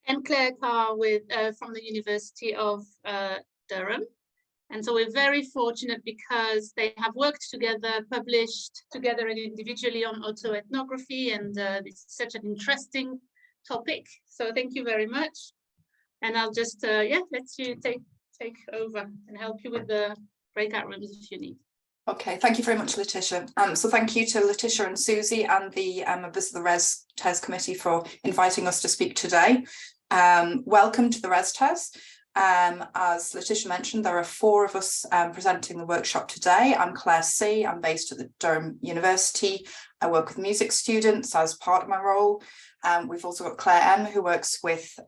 and Claire Carr from the University of Durham. And so we're very fortunate because they have worked together, published together and individually on autoethnography, and this is such an interesting topic. So thank you very much. And I'll just, let you take over and help you with the breakout rooms if you need. Okay, thank you very much, Letitia. So thank you to Letitia and Susie and the members of the ResTES committee for inviting us to speak today. Welcome to the ResTES. As Letitia mentioned, there are 4 of us presenting the workshop today. I'm Claire C. I'm based at the Durham University. I work with music students as part of my role. We've also got Claire M, who works with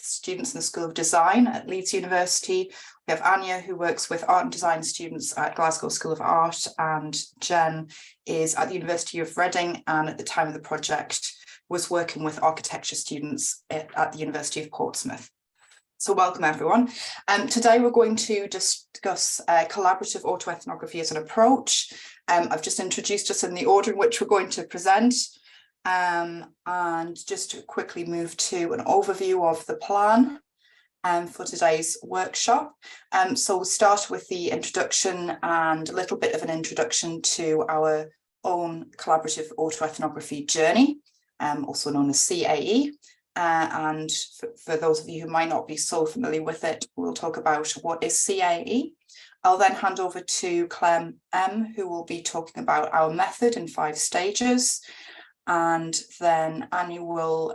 students in the School of Design at Leeds University. We have Anya, who works with art and design students at Glasgow School of Art, and Jen is at the University of Reading, and at the time of the project was working with architecture students at the University of Portsmouth. So welcome everyone. Today we're going to discuss collaborative autoethnography as an approach. I've just introduced us in the order in which we're going to present, and just to quickly move to an overview of the plan for today's workshop. So we'll start with the introduction and a little bit of an introduction to our own collaborative autoethnography journey, also known as CAE. And for those of you who might not be so familiar with it, we'll talk about what is CAE. I'll then hand over to Claire M, who will be talking about our method in 5 stages. And then Anya will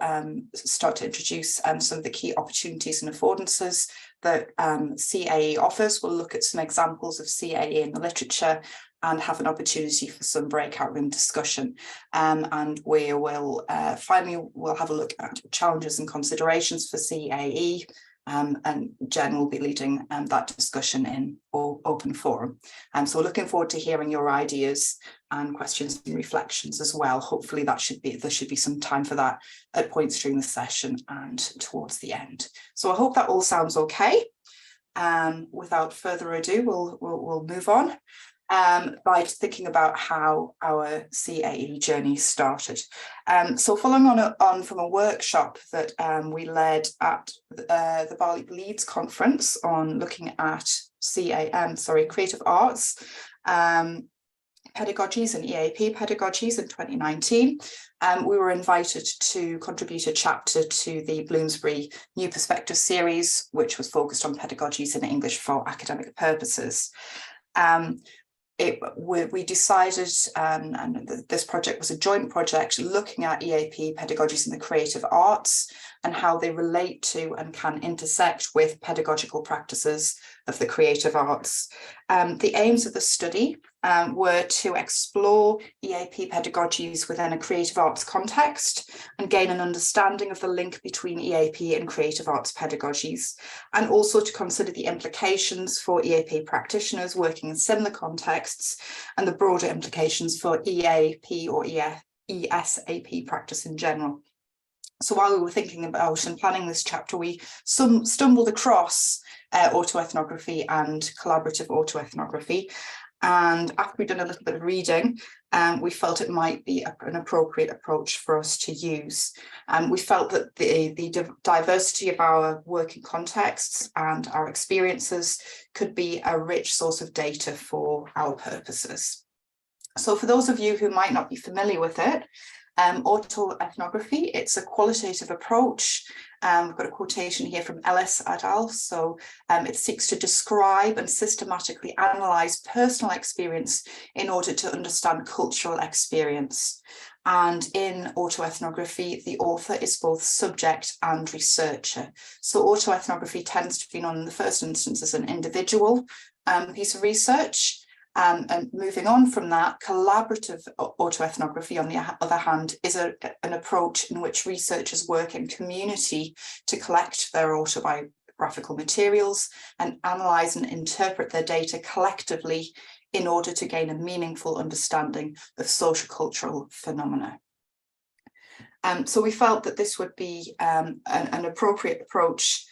start to introduce some of the key opportunities and affordances that CAE offers. We'll look at some examples of CAE in the literature and have an opportunity for some breakout room discussion. And we will finally we'll have a look at challenges and considerations for CAE, and Jen will be leading that discussion in open forum. So we're looking forward to hearing your ideas and questions and reflections as well. Hopefully there should be some time for that at points during the session and towards the end. So I hope that all sounds okay. Without further ado, we'll move on. By thinking about how our CAE journey started. So following on from a workshop that we led at the Bali Leeds conference on looking at creative arts pedagogies and EAP pedagogies in 2019, we were invited to contribute a chapter to the Bloomsbury New Perspective series, which was focused on pedagogies in English for academic purposes. We decided, and this project was a joint project, looking at EAP pedagogies in the creative arts and how they relate to and can intersect with pedagogical practices of the creative arts. The aims of the study were to explore EAP pedagogies within a creative arts context and gain an understanding of the link between EAP and creative arts pedagogies, and also to consider the implications for EAP practitioners working in similar contexts and the broader implications for EAP or ESAP practice in general. So while we were thinking about and planning this chapter, we stumbled across autoethnography and collaborative autoethnography. And after we'd done a little bit of reading, we felt it might be an appropriate approach for us to use. We felt that the diversity of our working contexts and our experiences could be a rich source of data for our purposes. So for those of you who might not be familiar with it, autoethnography, it's a qualitative approach. We've got a quotation here from Ellis et al. So it seeks to describe and systematically analyse personal experience in order to understand cultural experience. And in autoethnography, the author is both subject and researcher. So autoethnography tends to be known in the first instance as an individual piece of research. And moving on from that, collaborative autoethnography, on the other hand, is an approach in which researchers work in community to collect their autobiographical materials and analyse and interpret their data collectively in order to gain a meaningful understanding of sociocultural phenomena. So we felt that this would be an appropriate approach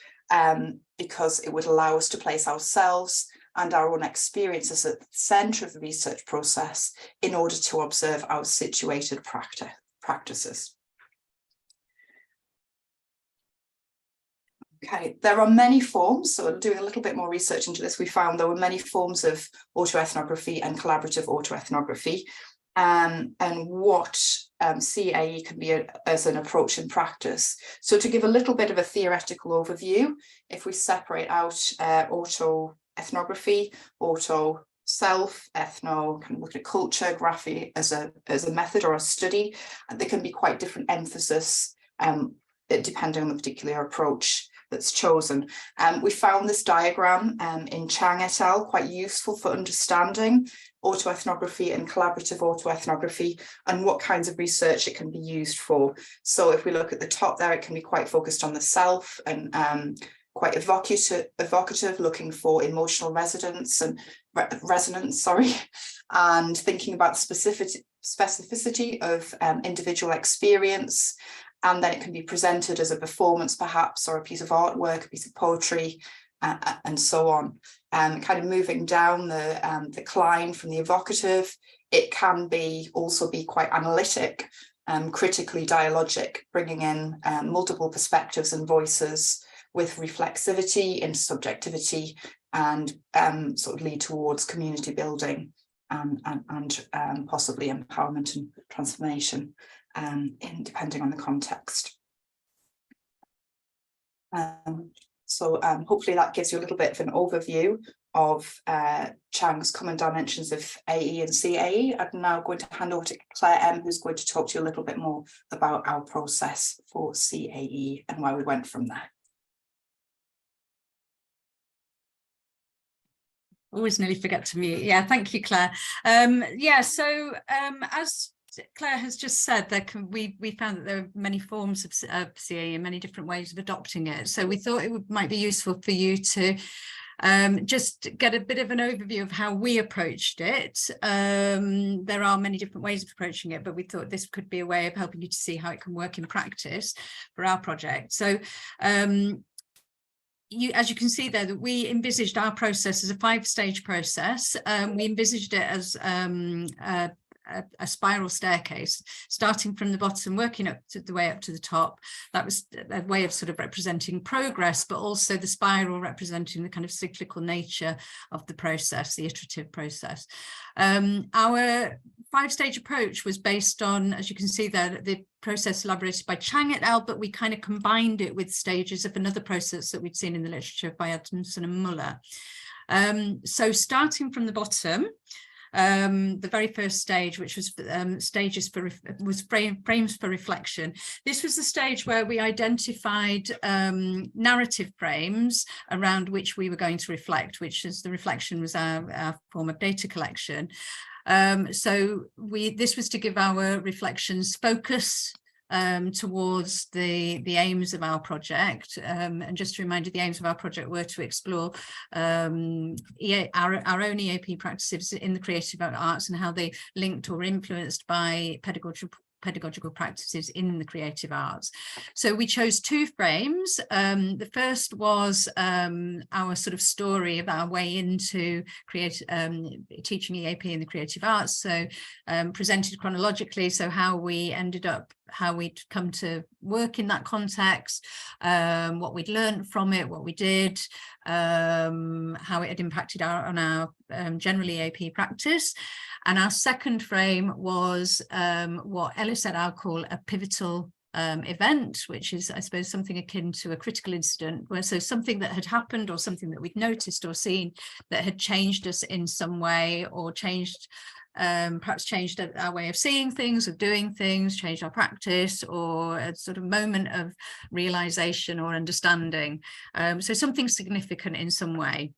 because it would allow us to place ourselves and our own experiences at the centre of the research process in order to observe our situated practices. Okay, there are many forms. So doing a little bit more research into this, we found there were many forms of autoethnography and collaborative autoethnography, and what CAE can be as an approach in practice. So to give a little bit of a theoretical overview, if we separate out autoethnography, auto self, ethno, can look at culture, graphy as a method or a study, and there can be quite different emphasis depending on the particular approach that's chosen. We found this diagram in Chang et al. Quite useful for understanding autoethnography and collaborative autoethnography and what kinds of research it can be used for. So if we look at the top there, it can be quite focused on the self and quite evocative, looking for emotional resonance and and thinking about the specificity of individual experience. And then it can be presented as a performance, perhaps, or a piece of artwork, a piece of poetry, and so on. Kind of moving down the cline from the evocative, it can also be quite analytic, critically dialogic, bringing in multiple perspectives and voices with reflexivity, intersubjectivity, and sort of lead towards community building and possibly empowerment and transformation. Depending on the context. So hopefully that gives you a little bit of an overview of Chang's common dimensions of AE and CAE. I'm now going to hand over to Claire M, who's going to talk to you a little bit more about our process for CAE and where we went from there. Always nearly forget to mute. Yeah, thank you, Claire. So as Claire has just said, we found that there are many forms of CAE and many different ways of adopting it. So we thought it might be useful for you to just get a bit of an overview of how we approached it. There are many different ways of approaching it, but we thought this could be a way of helping you to see how it can work in practice for our project. So as you can see there, that we envisaged our process as a 5-stage process. We envisaged it as a spiral staircase, starting from the bottom, working up to the way up to the top. That was a way of sort of representing progress, but also the spiral representing the kind of cyclical nature of the process, the iterative process. Our 5-stage approach was based on, as you can see there, the process elaborated by Chang et al., but we kind of combined it with stages of another process that we'd seen in the literature by Adamson and Muller. So starting from the bottom, the very first stage, which was frames for reflection. This was the stage where we identified narrative frames around which we were going to reflect, which is the reflection was our form of data collection. So this was to give our reflections focus towards the aims of our project, and just to remind you, the aims of our project were to explore our own EAP practices in the creative arts and how they linked or influenced by pedagogical practices in the creative arts. So we chose 2 frames. The first was our sort of story of our way into teaching EAP in the creative arts, so presented chronologically, so how we ended up, how we'd come to work in that context, what we'd learned from it, what we did, how it had impacted on our general EAP practice. And our second frame was what Ellis et al. Call a pivotal event, which is, I suppose, something akin to a critical incident, so something that had happened or something that we'd noticed or seen that had changed us in some way, or perhaps changed our way of seeing things, of doing things, changed our practice, or a sort of moment of realization or understanding. So something significant in some way.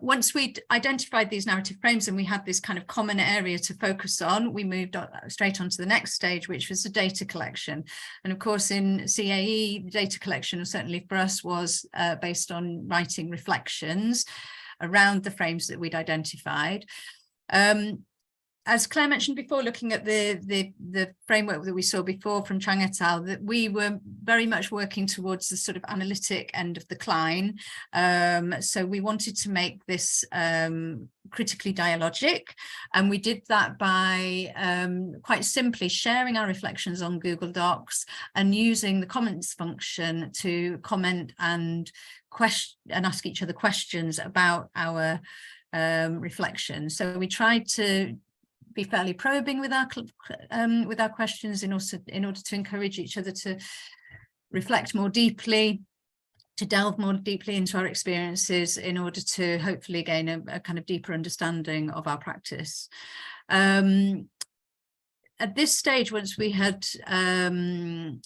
Once we'd identified these narrative frames and we had this kind of common area to focus on, we moved straight on to the next stage, which was the data collection. And of course, in CAE, data collection, certainly for us, was based on writing reflections around the frames that we'd identified. as Claire mentioned before, looking at the framework that we saw before from Chang et al., that we were very much working towards the sort of analytic end of the Klein. So we wanted to make this critically dialogic, and we did that by quite simply sharing our reflections on Google Docs and using the comments function to comment and ask each other questions about our reflections. So we tried to be fairly probing with our questions in order to encourage each other to reflect more deeply, to delve more deeply into our experiences in order to hopefully gain a kind of deeper understanding of our practice. At this stage, once we had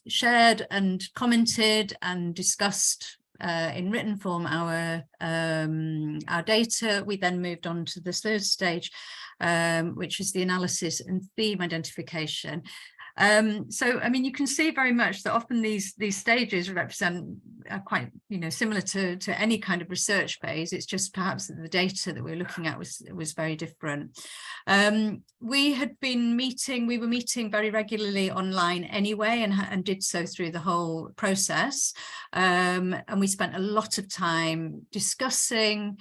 shared and commented and discussed in written form our data, we then moved on to the third stage, which is the analysis and theme identification. So, I mean, you can see very much that often these stages are quite, similar to any kind of research phase. It's just perhaps that the data that we were looking at was very different. We were meeting very regularly online anyway, and did so through the whole process. And we spent a lot of time discussing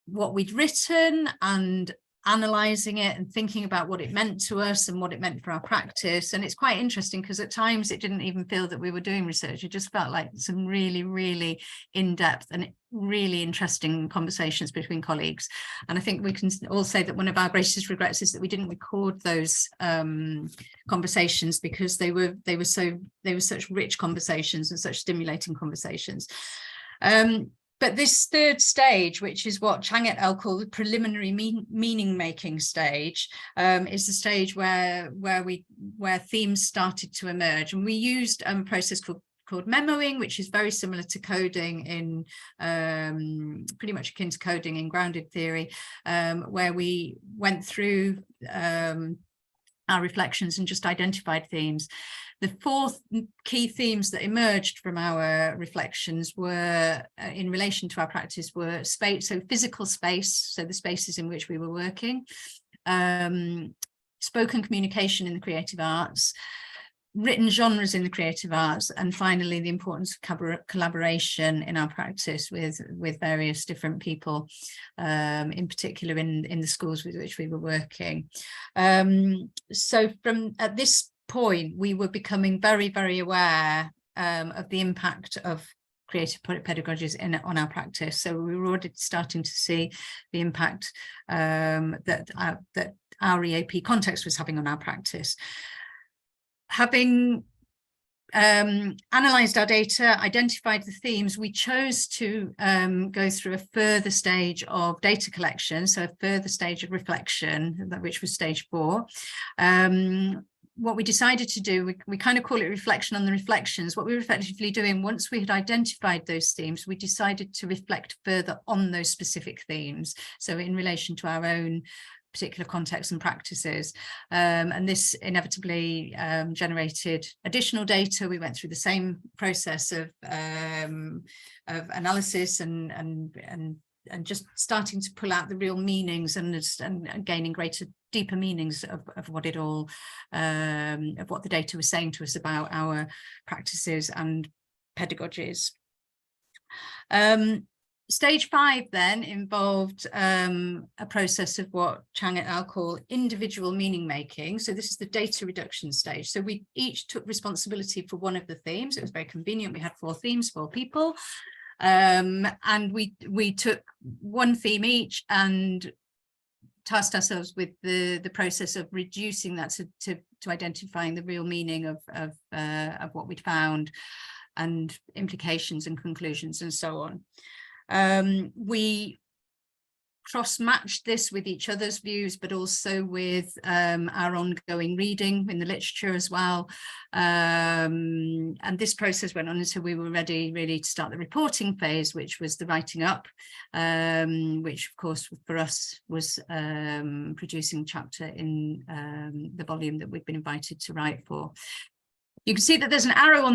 what we'd written and analysing it and thinking about what it meant to us and what it meant for our practice. And it's quite interesting because at times it didn't even feel that we were doing research. It just felt like some really, really in-depth and really interesting conversations between colleagues. And I think we can all say that one of our greatest regrets is that we didn't record those conversations, because they were such rich conversations and such stimulating conversations. But this third stage, which is what Chang et al. Call the preliminary meaning-making stage, is the stage where themes started to emerge, and we used a process called memoing, which is very similar to coding in pretty much akin to coding in grounded theory, where we went through our reflections and just identified themes. The four key themes that emerged from our reflections were, in relation to our practice, were space, so physical space, so the spaces in which we were working, spoken communication in the creative arts, written genres in the creative arts, and finally the importance of collaboration in our practice with various different people, in particular in the schools with which we were working. So at this point, we were becoming very, very aware of the impact of creative pedagogies on our practice. So we were already starting to see the impact that our EAP context was having on our practice. Having analysed our data, identified the themes, we chose to go through a further stage of data collection, so a further stage of reflection, which was stage 4. What we decided to do, we kind of call it reflection on the reflections. What we were effectively doing, once we had identified those themes, we decided to reflect further on those specific themes, so in relation to our own particular contexts and practices, and this inevitably generated additional data. We went through the same process of analysis and just starting to pull out the real meanings and gaining deeper meanings of what it all of what the data was saying to us about our practices and pedagogies. Stage 5 then involved a process of what Chang et al. Call individual meaning making. So this is the data reduction stage. So we each took responsibility for one of the themes. It was very convenient. We had 4 themes, 4 people, and we took one theme each and tasked ourselves with the process of reducing that to identifying the real meaning of what we'd found and implications and conclusions and so on. We cross-matched this with each other's views, but also with our ongoing reading in the literature as well. And this process went on until we were ready really to start the reporting phase, which was the writing up, which of course for us was producing a chapter in the volume that we've been invited to write for. You can see that there's an arrow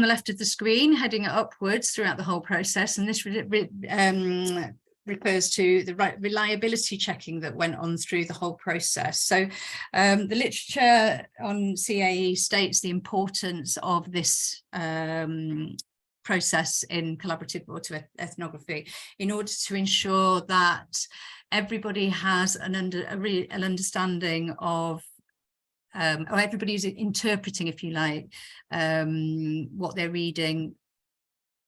refers to the reliability checking that went on through the whole process. So the literature on CAE states the importance of this process in collaborative ethnography in order to ensure that everybody has an understanding of or everybody's interpreting, if you like, what they're reading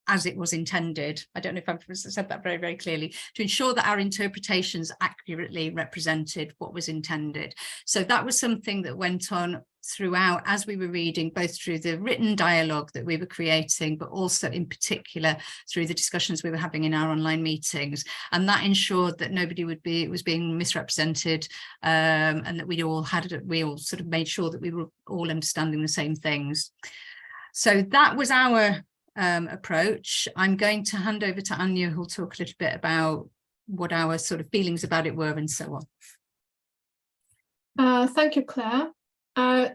as it was intended. I don't know if I've said that very, very clearly, to ensure that our interpretations accurately represented what was intended. So that was something that went on throughout as we were reading, both through the written dialogue that we were creating, but also in particular through the discussions we were having in our online meetings. And that ensured that nobody was being misrepresented, and that we all sort of made sure that we were all understanding the same things. So that was our approach. I'm going to hand over to Anya, who'll talk a little bit about what our sort of feelings about it were and so on. Thank you, Claire.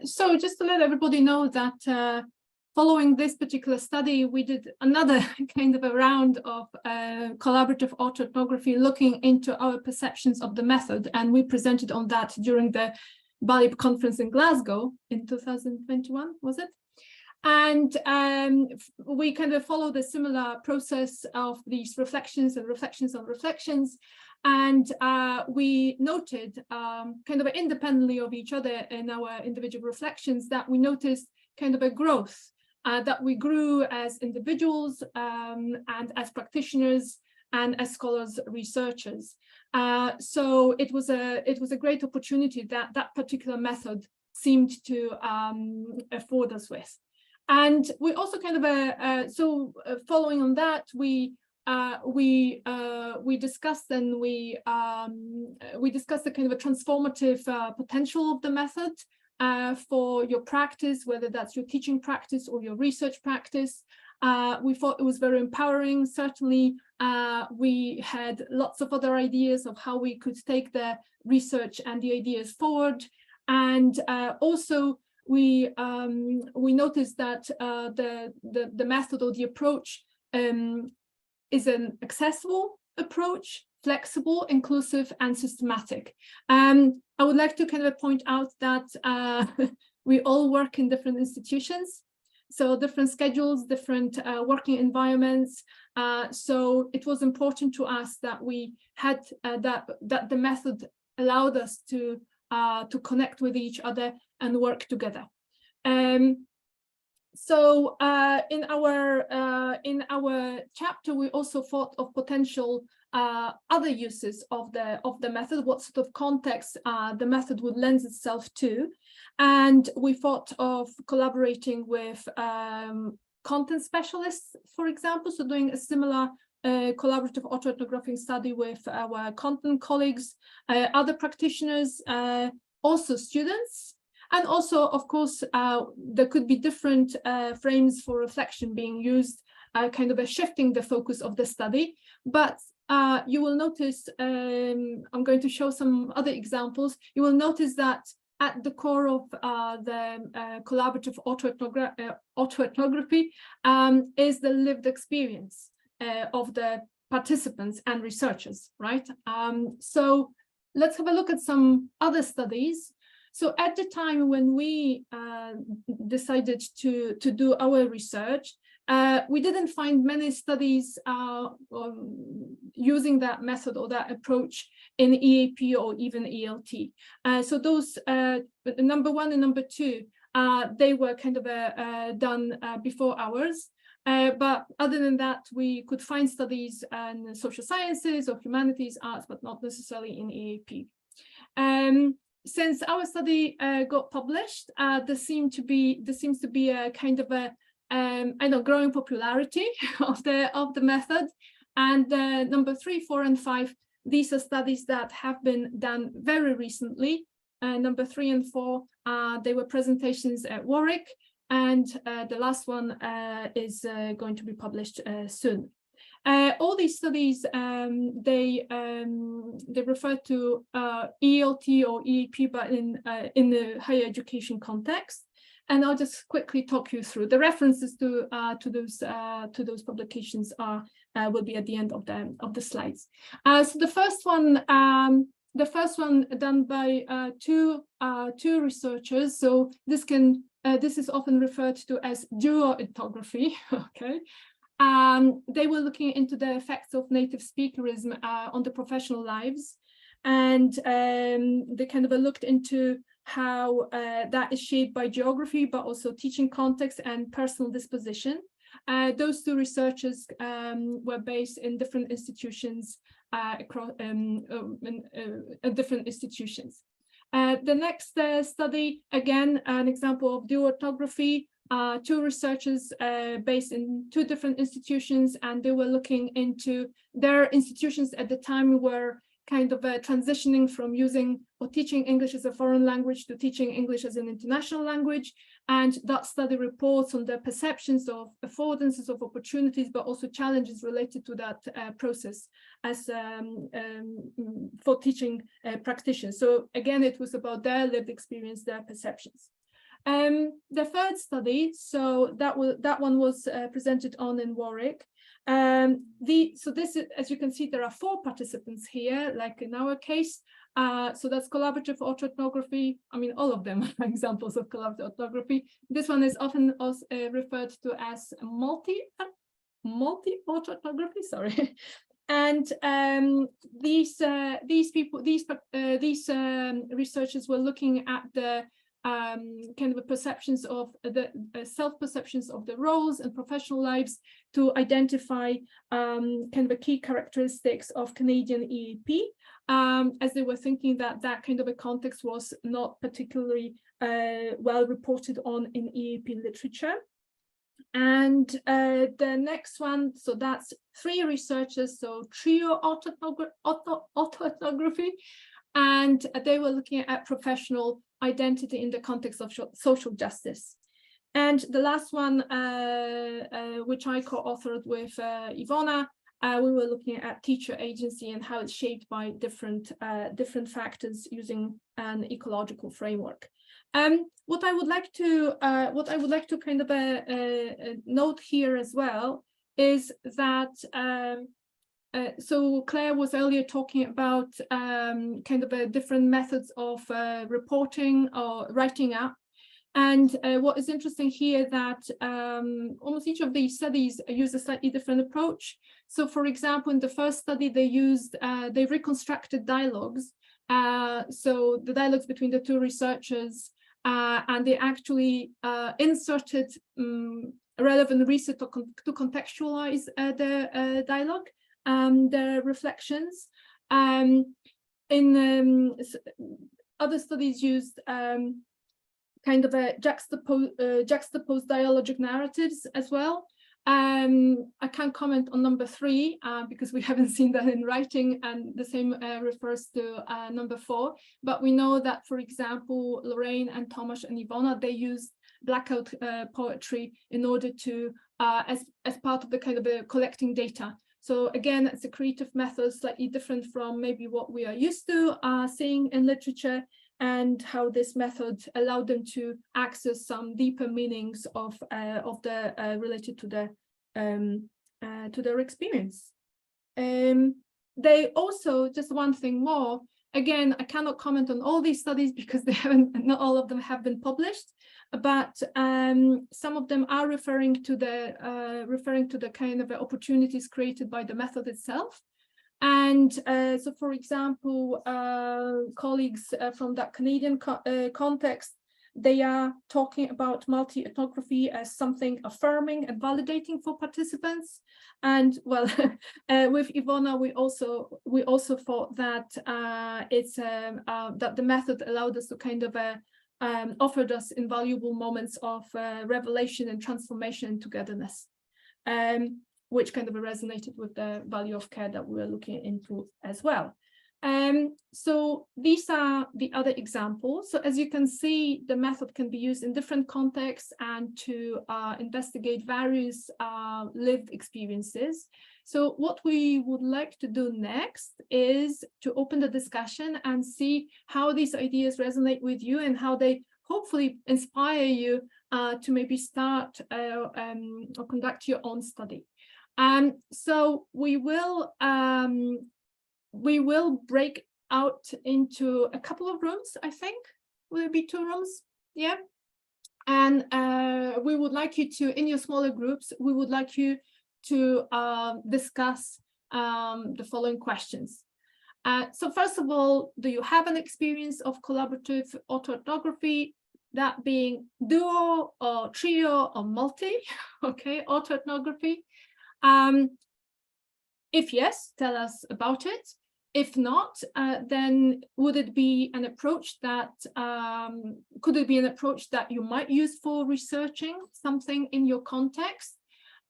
So just to let everybody know that following this particular study, we did another kind of a round of collaborative autoethnography looking into our perceptions of the method, and we presented on that during the BALIP conference in Glasgow in 2021, was it? And we kind of followed a similar process of these reflections and reflections on reflections. And we noted kind of independently of each other in our individual reflections that we noticed kind of a growth, that we grew as individuals and as practitioners and as scholars, researchers. So it was a great opportunity that that particular method seemed to afford us with. And we also kind of following on that, we discussed and we discussed the kind of a transformative potential of the method for your practice, whether that's your teaching practice or your research practice. We thought it was very empowering. Certainly, we had lots of other ideas of how we could take the research and the ideas forward, and also. We noticed that the method or the approach is an accessible approach, flexible, inclusive, and systematic. I would like to kind of point out that we all work in different institutions, so different schedules, different working environments. So it was important to us that we had that the method allowed us to connect with each other and work together. So in our chapter, we also thought of potential other uses of the method, what sort of context the method would lend itself to, and we thought of collaborating with content specialists, for example, so doing a similar collaborative autoethnographic study with our content colleagues, other practitioners, also students. And also, of course, there could be different frames for reflection being used, kind of shifting the focus of the study. But you will notice, I'm going to show some other examples. You will notice that at the core of the collaborative autoethnography is the lived experience of the participants and researchers, right? So let's have a look at some other studies. So at the time when we decided to do our research, we didn't find many studies using that method or that approach in EAP or even ELT. So those number one and number two, they were kind of done before ours. But other than that, we could find studies in social sciences or humanities, arts, but not necessarily in EAP. Since our study got published, there seems to be a kind of a growing popularity of the method. And number 3, 4, and 5, these are studies that have been done very recently. Number 3 and 4, they were presentations at Warwick, and the last one is going to be published soon. All these studies, they refer to ELT or EAP, but in the higher education context. And I'll just quickly talk you through the references to those publications are will be at the end of the slides. So the first one done by two researchers. So this is often referred to as duo ethnography. Okay. They were looking into the effects of native speakerism on the professional lives, and they kind of looked into how that is shaped by geography, but also teaching context and personal disposition. Those two researchers were based in different institutions across different institutions. The next study, again, an example of duo ethnography. Two researchers based in two different institutions, and they were looking into their institutions at the time were kind of transitioning from using or teaching English as a foreign language to teaching English as an international language. And that study reports on the perceptions of affordances of opportunities, but also challenges related to that process as for teaching practitioners. So again, it was about their lived experience, their perceptions. The third study, so that one was presented on in Warwick. So this is, as you can see, there are 4 participants here, like in our case. So that's collaborative autoethnography. I mean, all of them are examples of collaborative autoethnography. This one is often also referred to as multi autoethnography. Sorry. And these researchers were looking at the kind of perceptions of the self-perceptions of the roles and professional lives to identify kind of the key characteristics of Canadian EAP, as they were thinking that that kind of a context was not particularly well reported on in EAP literature. And the next one, so that's 3 researchers, so trio autoethnography, and they were looking at professional identity in the context of social justice. And the last one, which I co-authored with Ivona, we were looking at teacher agency and how it's shaped by different factors using an ecological framework. What I would like to kind of note here as well is that so Claire was earlier talking about kind of different methods of reporting or writing up. And what is interesting here that almost each of these studies use a slightly different approach. So for example, in the first study, they reconstructed dialogues. So the dialogues between the 2 researchers, and they actually inserted relevant research to contextualize the dialogue. The reflections. Other studies used kind of a juxtaposed dialogic narratives as well. I can't comment on number 3 because we haven't seen that in writing, and the same refers to number 4. But we know that, for example, Lorraine and Tomasz and Ivona, they used blackout poetry in order to, as part of the kind of collecting data. So again, it's a creative method, slightly different from maybe what we are used to seeing in literature, and how this method allowed them to access some deeper meanings of the related to their experience. They also, just one thing more, again, I cannot comment on all these studies because not all of them have been published, but some of them are referring to the kind of opportunities created by the method itself. And so, for example, colleagues from that Canadian context, they are talking about multi-ethnography as something affirming and validating for participants. And well, with Ivona, we also thought that that the method allowed us to kind of offered us invaluable moments of revelation and transformation and togetherness, which kind of resonated with the value of care that we were looking into as well. So these are the other examples. So as you can see, the method can be used in different contexts and to investigate various lived experiences. So what we would like to do next is to open the discussion and see how these ideas resonate with you and how they hopefully inspire you to maybe start or conduct your own study. So we will break out into a couple of rooms, I think. Will it be 2 rooms? Yeah. And we would like you to, in your smaller groups, we would like you to discuss the following questions. So first of all, do you have an experience of collaborative autoethnography, that being duo or trio or multi, okay, autoethnography? If yes, tell us about it. If not, then would it be an approach that, could it be an approach that you might use for researching something in your context?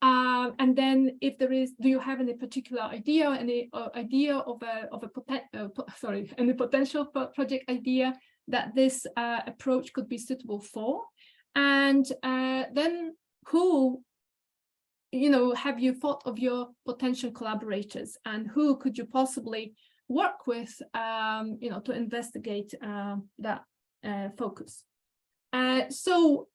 And then if there is, do you have any particular idea, any idea of any potential project idea that this approach could be suitable for? And then who, have you thought of your potential collaborators, and who could you possibly work with, to investigate that focus? So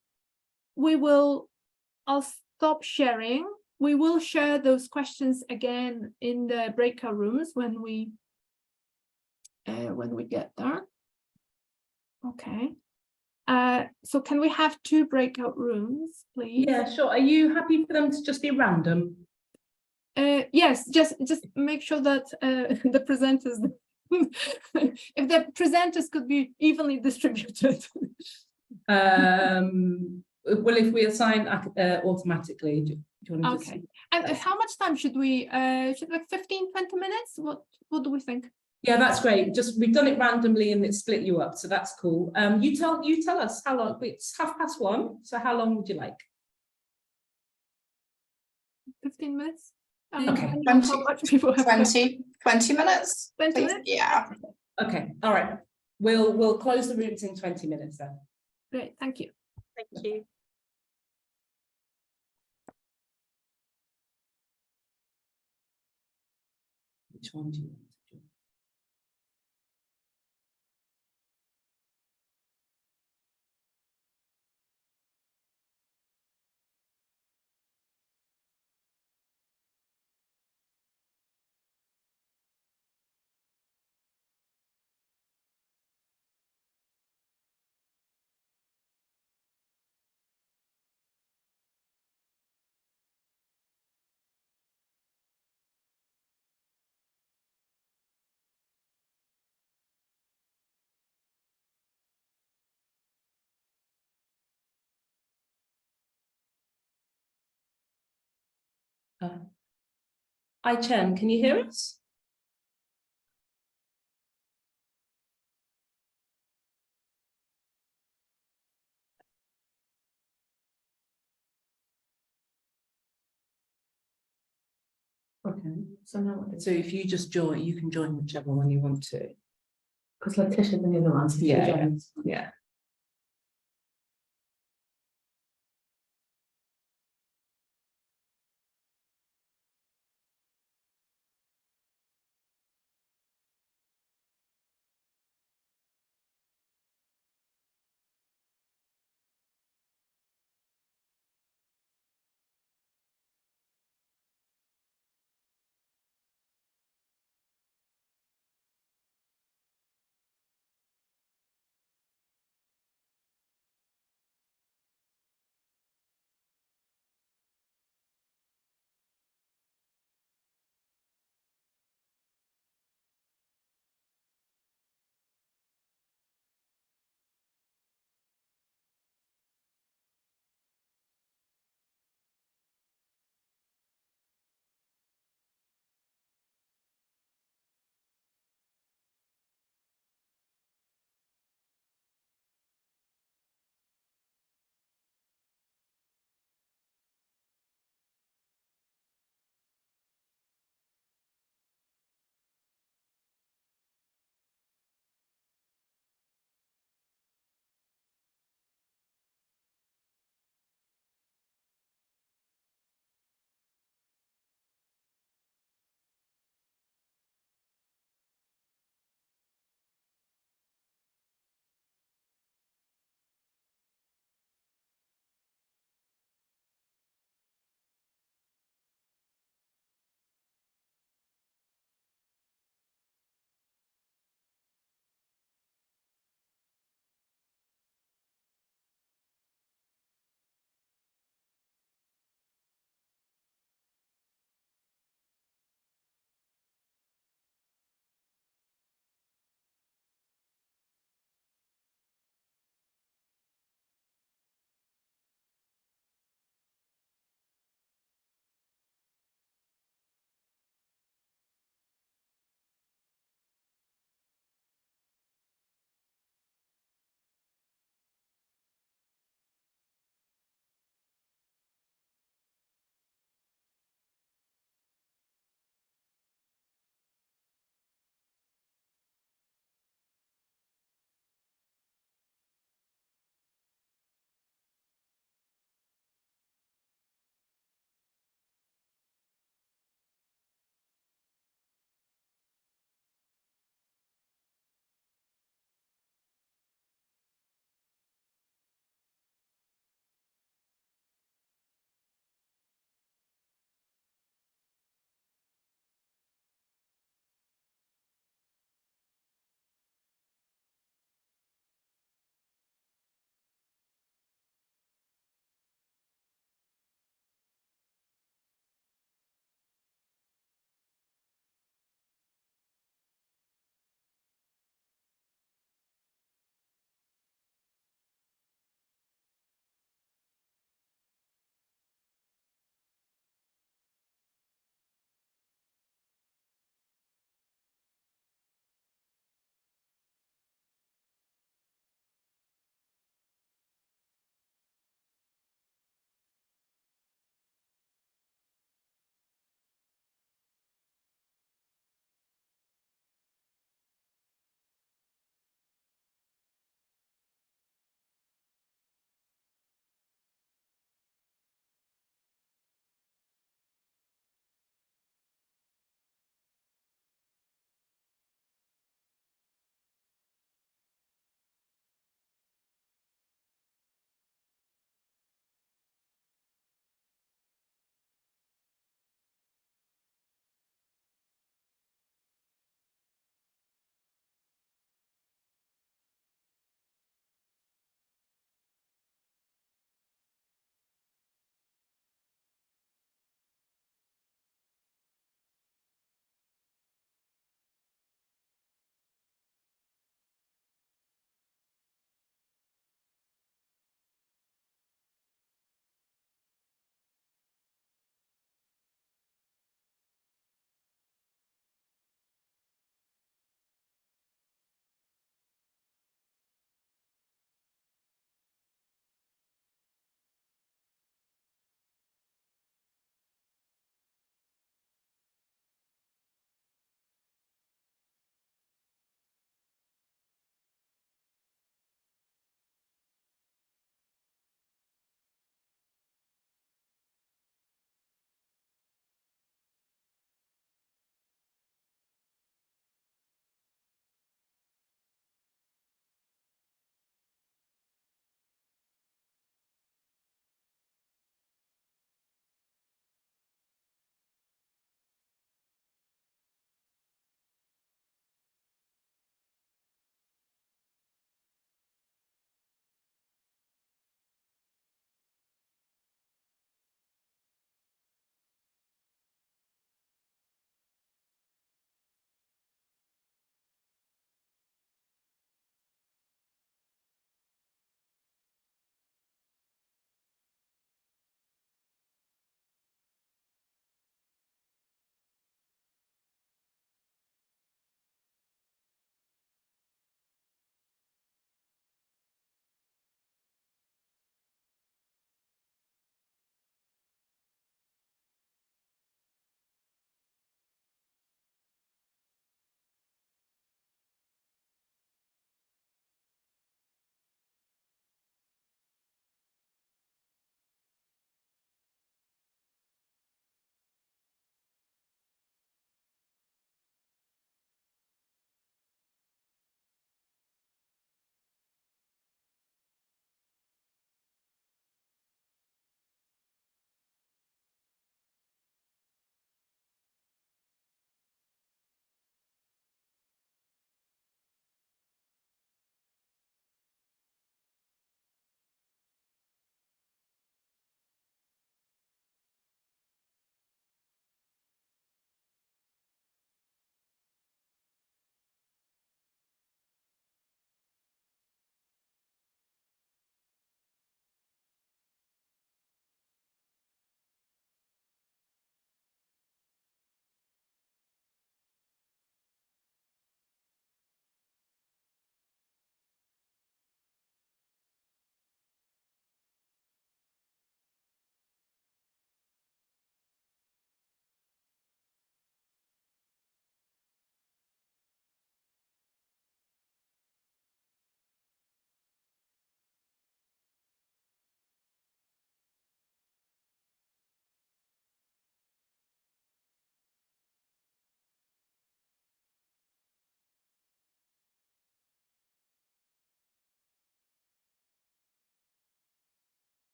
I'll stop sharing. We will share those questions again in the breakout rooms when we get there. Okay. So can we have 2 breakout rooms, please? Yeah, sure. Are you happy for them to just be random? Yes, just make sure that the presenters, if the presenters could be evenly distributed. Well, if we assign automatically, do you want to just... Okay. And how much time should we, like 15, 20 minutes? What do we think? Yeah, that's great. Just we've done it randomly and it split you up, so that's cool. You tell us how long. It's 1:30, so how long would you like? 15 minutes. Okay. 20 minutes. 20 please? minutes? Yeah. Okay. All right. We'll close the rooms in 20 minutes then. Great. Thank you. Thank you. Which one do you want? Hi, Chen, can you hear us? Okay, so if you just join, you can join whichever one you want to. Because Letitia's the other one, so she Yeah, joins. yeah.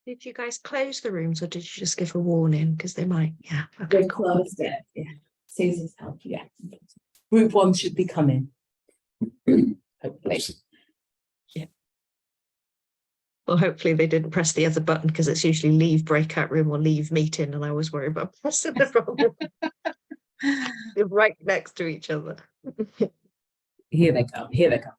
Did you guys close the rooms or did you just give a warning? Because they might, yeah. Okay, We've closed it, yeah. Susan's help, yeah. Group 1 should be coming. Hopefully. Well, hopefully they didn't press the other button because it's usually leave breakout room or leave meeting, and I always worry about pressing the wrong one. They're right next to each other. Here they come, here they come.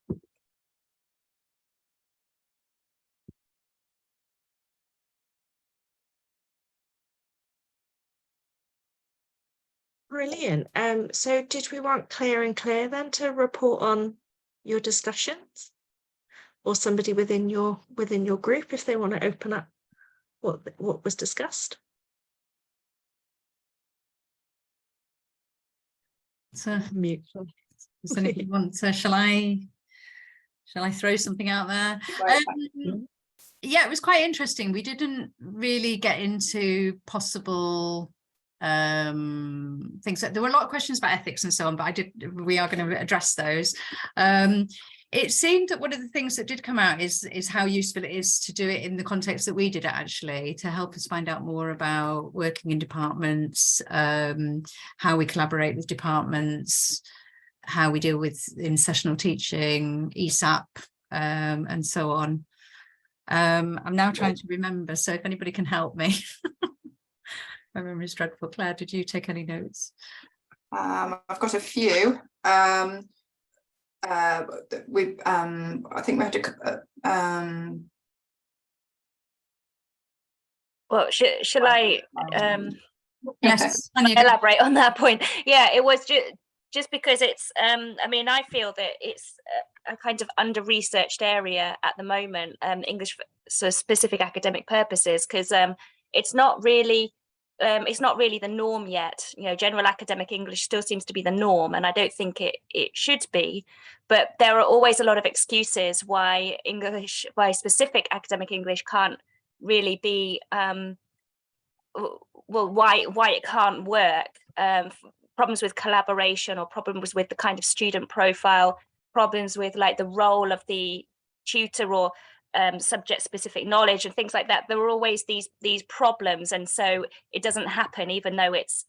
Brilliant. So did we want Claire and Claire then to report on your discussions? Or somebody within your group if they want to open up what was discussed? So, Mute. does anybody want to, shall I throw something out there? Yeah, it was quite interesting. We didn't really get into possible things. There were a lot of questions about ethics and so on, but we are going to address those. It seemed that one of the things that did come out is how useful it is to do it in the context that we did it, actually, to help us find out more about working in departments, how we collaborate with departments, how we deal with in-sessional teaching, ESAP, and so on. I'm now trying to remember, so if anybody can help me. My memory is dreadful. Claire, did you take any notes? I've got a few. I think we had to. Well, shall I Yes, elaborate on that point? Yeah, it was just because it's I mean, I feel that it's a kind of under-researched area at the moment, English for specific academic purposes, because it's not really the norm yet. You know, general academic English still seems to be the norm, and I don't think it should be. But there are always a lot of excuses why specific academic English can't really be why it can't work. Problems with collaboration, or problems with the kind of student profile, problems with like the role of the tutor, or subject specific knowledge and things like that. There are always these problems, and so it doesn't happen, even though it's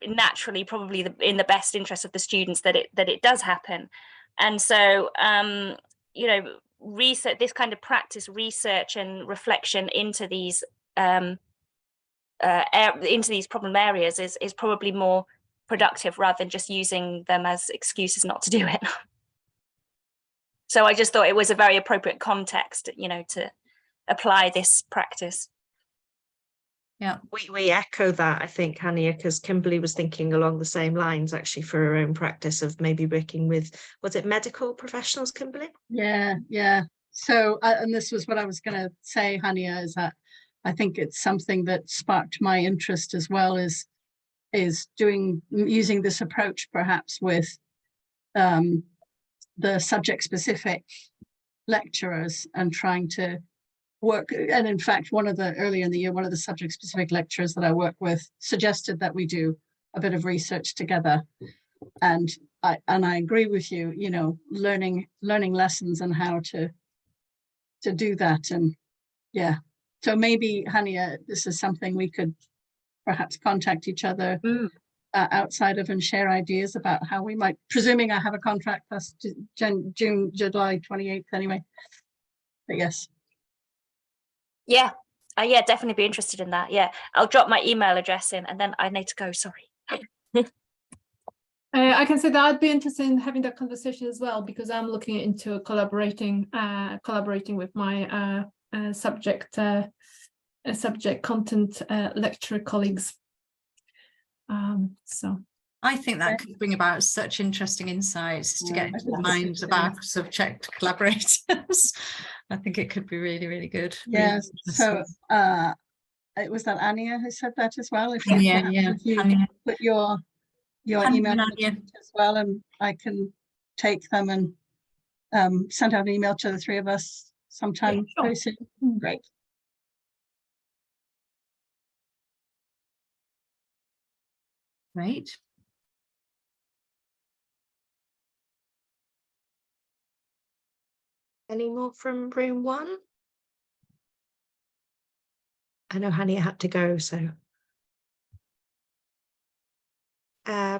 naturally probably in the best interest of the students that it does happen. And so you know, research, this kind of practice, research and reflection into these problem areas is probably more productive, rather than just using them as excuses not to do it. So I just thought it was a very appropriate context, you know, to apply this practice. Yeah, we echo that, I think, Hania, because Kimberly was thinking along the same lines, actually, for her own practice of maybe working with, was it medical professionals, Kimberly? Yeah. So, and this was what I was going to say, Hania, is that I think it's something that sparked my interest as well, is using this approach perhaps with the subject specific lecturers, and trying to work. And in fact, earlier in the year, one of the subject specific lecturers that I work with suggested that we do a bit of research together. And I agree with you, you know, learning lessons and how to do that. And yeah, so maybe, Hania, this is something we could perhaps contact each other outside of, and share ideas about how we might, presuming I have a contract past July 28th anyway. But yes. Yeah, definitely be interested in that. Yeah, I'll drop my email address in, and then I need to go, sorry. I can say that I'd be interested in having that conversation as well, because I'm looking into collaborating with my subject content lecturer colleagues. So I think that could bring about such interesting insights to get into the minds of our subject collaborators. I think it could be really, really good. Yes. Really so it was that Anya who said that as well. If you put your email as well, and I can take them and send out an email to the three of us sometime very soon. Great. Great. Any more from room 1? I know Hania had to go, so.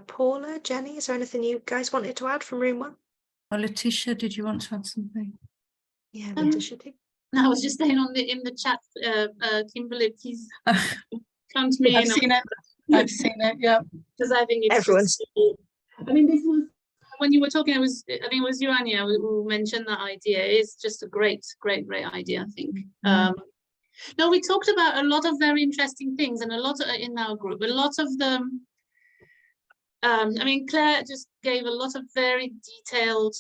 Paula, Jenny, is there anything you guys wanted to add from room 1? Or Letitia, did you want to add something? Yeah, Letitia too. No, I was just saying in the chat, Kimberly, please count me in. I've seen it. I've seen it. Yeah. Because I think it's Everyone's. I mean, this was when you were talking. I think it was you, Anya, who mentioned that idea. It's just a great idea. I think. No, we talked about a lot of very interesting things, and a lot in our group. A lot of them. I mean, Claire just gave a lot of very detailed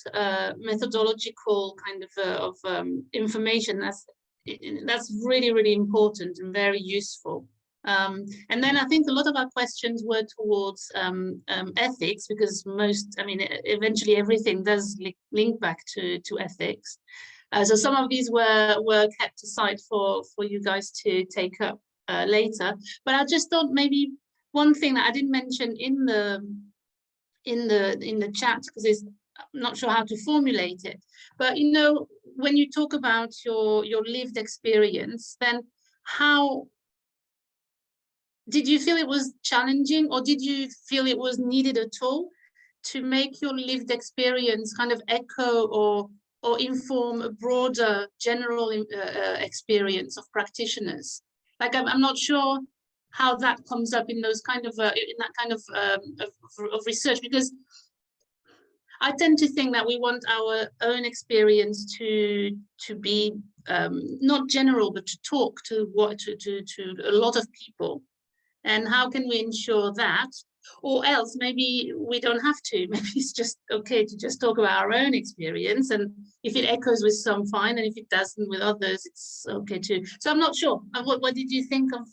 methodological kind of information. That's really important and very useful. And then I think a lot of our questions were towards ethics, because eventually everything does link back to ethics. So some of these were kept aside for you guys to take up later. But I just thought maybe one thing that I didn't mention in the chat, because I'm not sure how to formulate it, but you know, when you talk about your lived experience, then how did you feel it was challenging, or did you feel it was needed at all to make your lived experience kind of echo or inform a broader general experience of practitioners? Like I'm not sure how that comes up in those kind of in that kind of research, because I tend to think that we want our own experience to be not general, but to talk to a lot of people. And how can we ensure that? Or else maybe we don't have to. Maybe it's just okay to just talk about our own experience, and if it echoes with some, fine, and if it doesn't with others, it's okay too. So I'm not sure. What did you think of?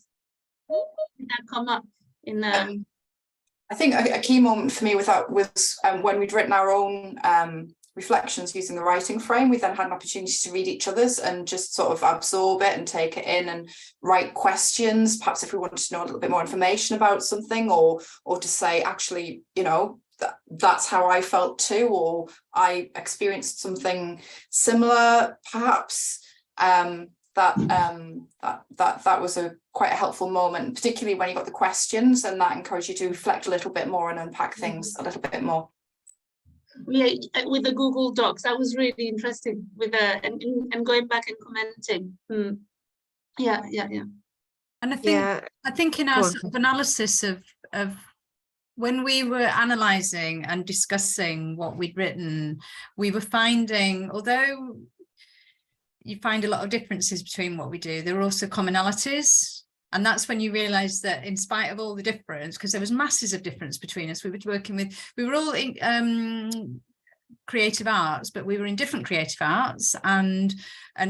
Did that come up in? I think a key moment for me with that was when we'd written our own reflections using the writing frame. We then had an opportunity to read each other's and just sort of absorb it and take it in and write questions, perhaps if we wanted to know a little bit more information about something, or to say, actually, you know, that's how I felt too, or I experienced something similar, perhaps. That was quite a helpful moment, particularly when you got the questions, and that encouraged you to reflect a little bit more and unpack things a little bit more. Yeah, with the Google Docs, I was really interested with and going back and commenting. Yeah. And I think in our sort of analysis of when we were analysing and discussing what we'd written, we were finding, although you find a lot of differences between what we do, there are also commonalities. And that's when you realise that in spite of all the difference, because there was masses of difference between us, we were all in creative arts, but we were in different creative arts, and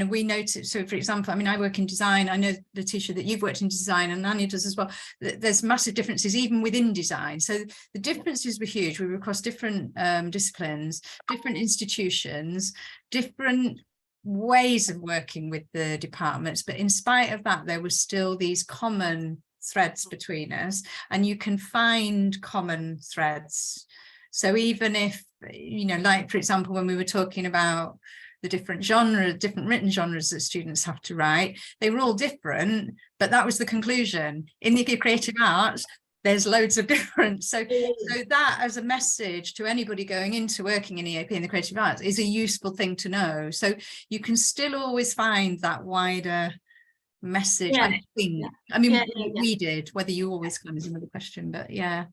we noticed, so for example, I mean, I work in design. I know, Letitia, that you've worked in design, and Anya does as well. There's massive differences even within design. So the differences were huge. We were across different disciplines, different institutions, different ways of working with the departments, but in spite of that, there was still these common threads between us, and you can find common threads. So even if, you know, like for example, when we were talking about the different written genres that students have to write, they were all different, but that was the conclusion. In the creative arts, there's loads of difference. So that as a message to anybody going into working in EAP in the creative arts is a useful thing to know. So you can still always find that wider message. Yeah. I think. I mean, we did. Whether you always come is another question, but yeah.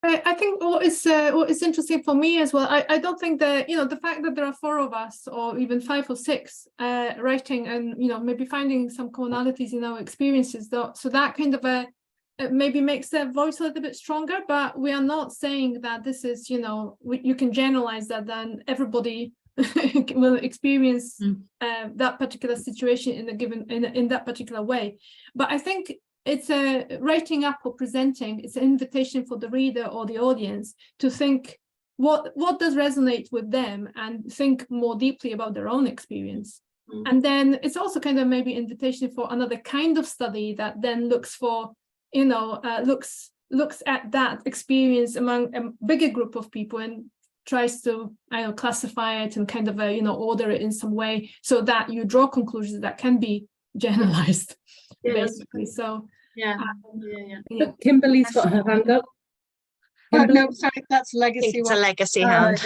I think what is interesting for me as well, I don't think that, you know, the fact that there are 4 of us or even 5 or 6 writing, and, you know, maybe finding some commonalities in our experiences, though, so that kind of maybe makes their voice a little bit stronger, but we are not saying that this is, you know, you can generalize that then everybody will experience that particular situation in that particular way. But I think it's a writing up or presenting, it's an invitation for the reader or the audience to think what does resonate with them, and think more deeply about their own experience. And then it's also kind of maybe invitation for another kind of study that then looks for, you know, looks at that experience among a bigger group of people and tries to, I don't know, classify it and kind of, you know, order it in some way so that you draw conclusions that can be generalized, Yes. basically. So Yeah. yeah. Kimberly's got her hand up. Oh, Kimberly? no, sorry, that's I think legacy it's a one. legacy Oh, hand.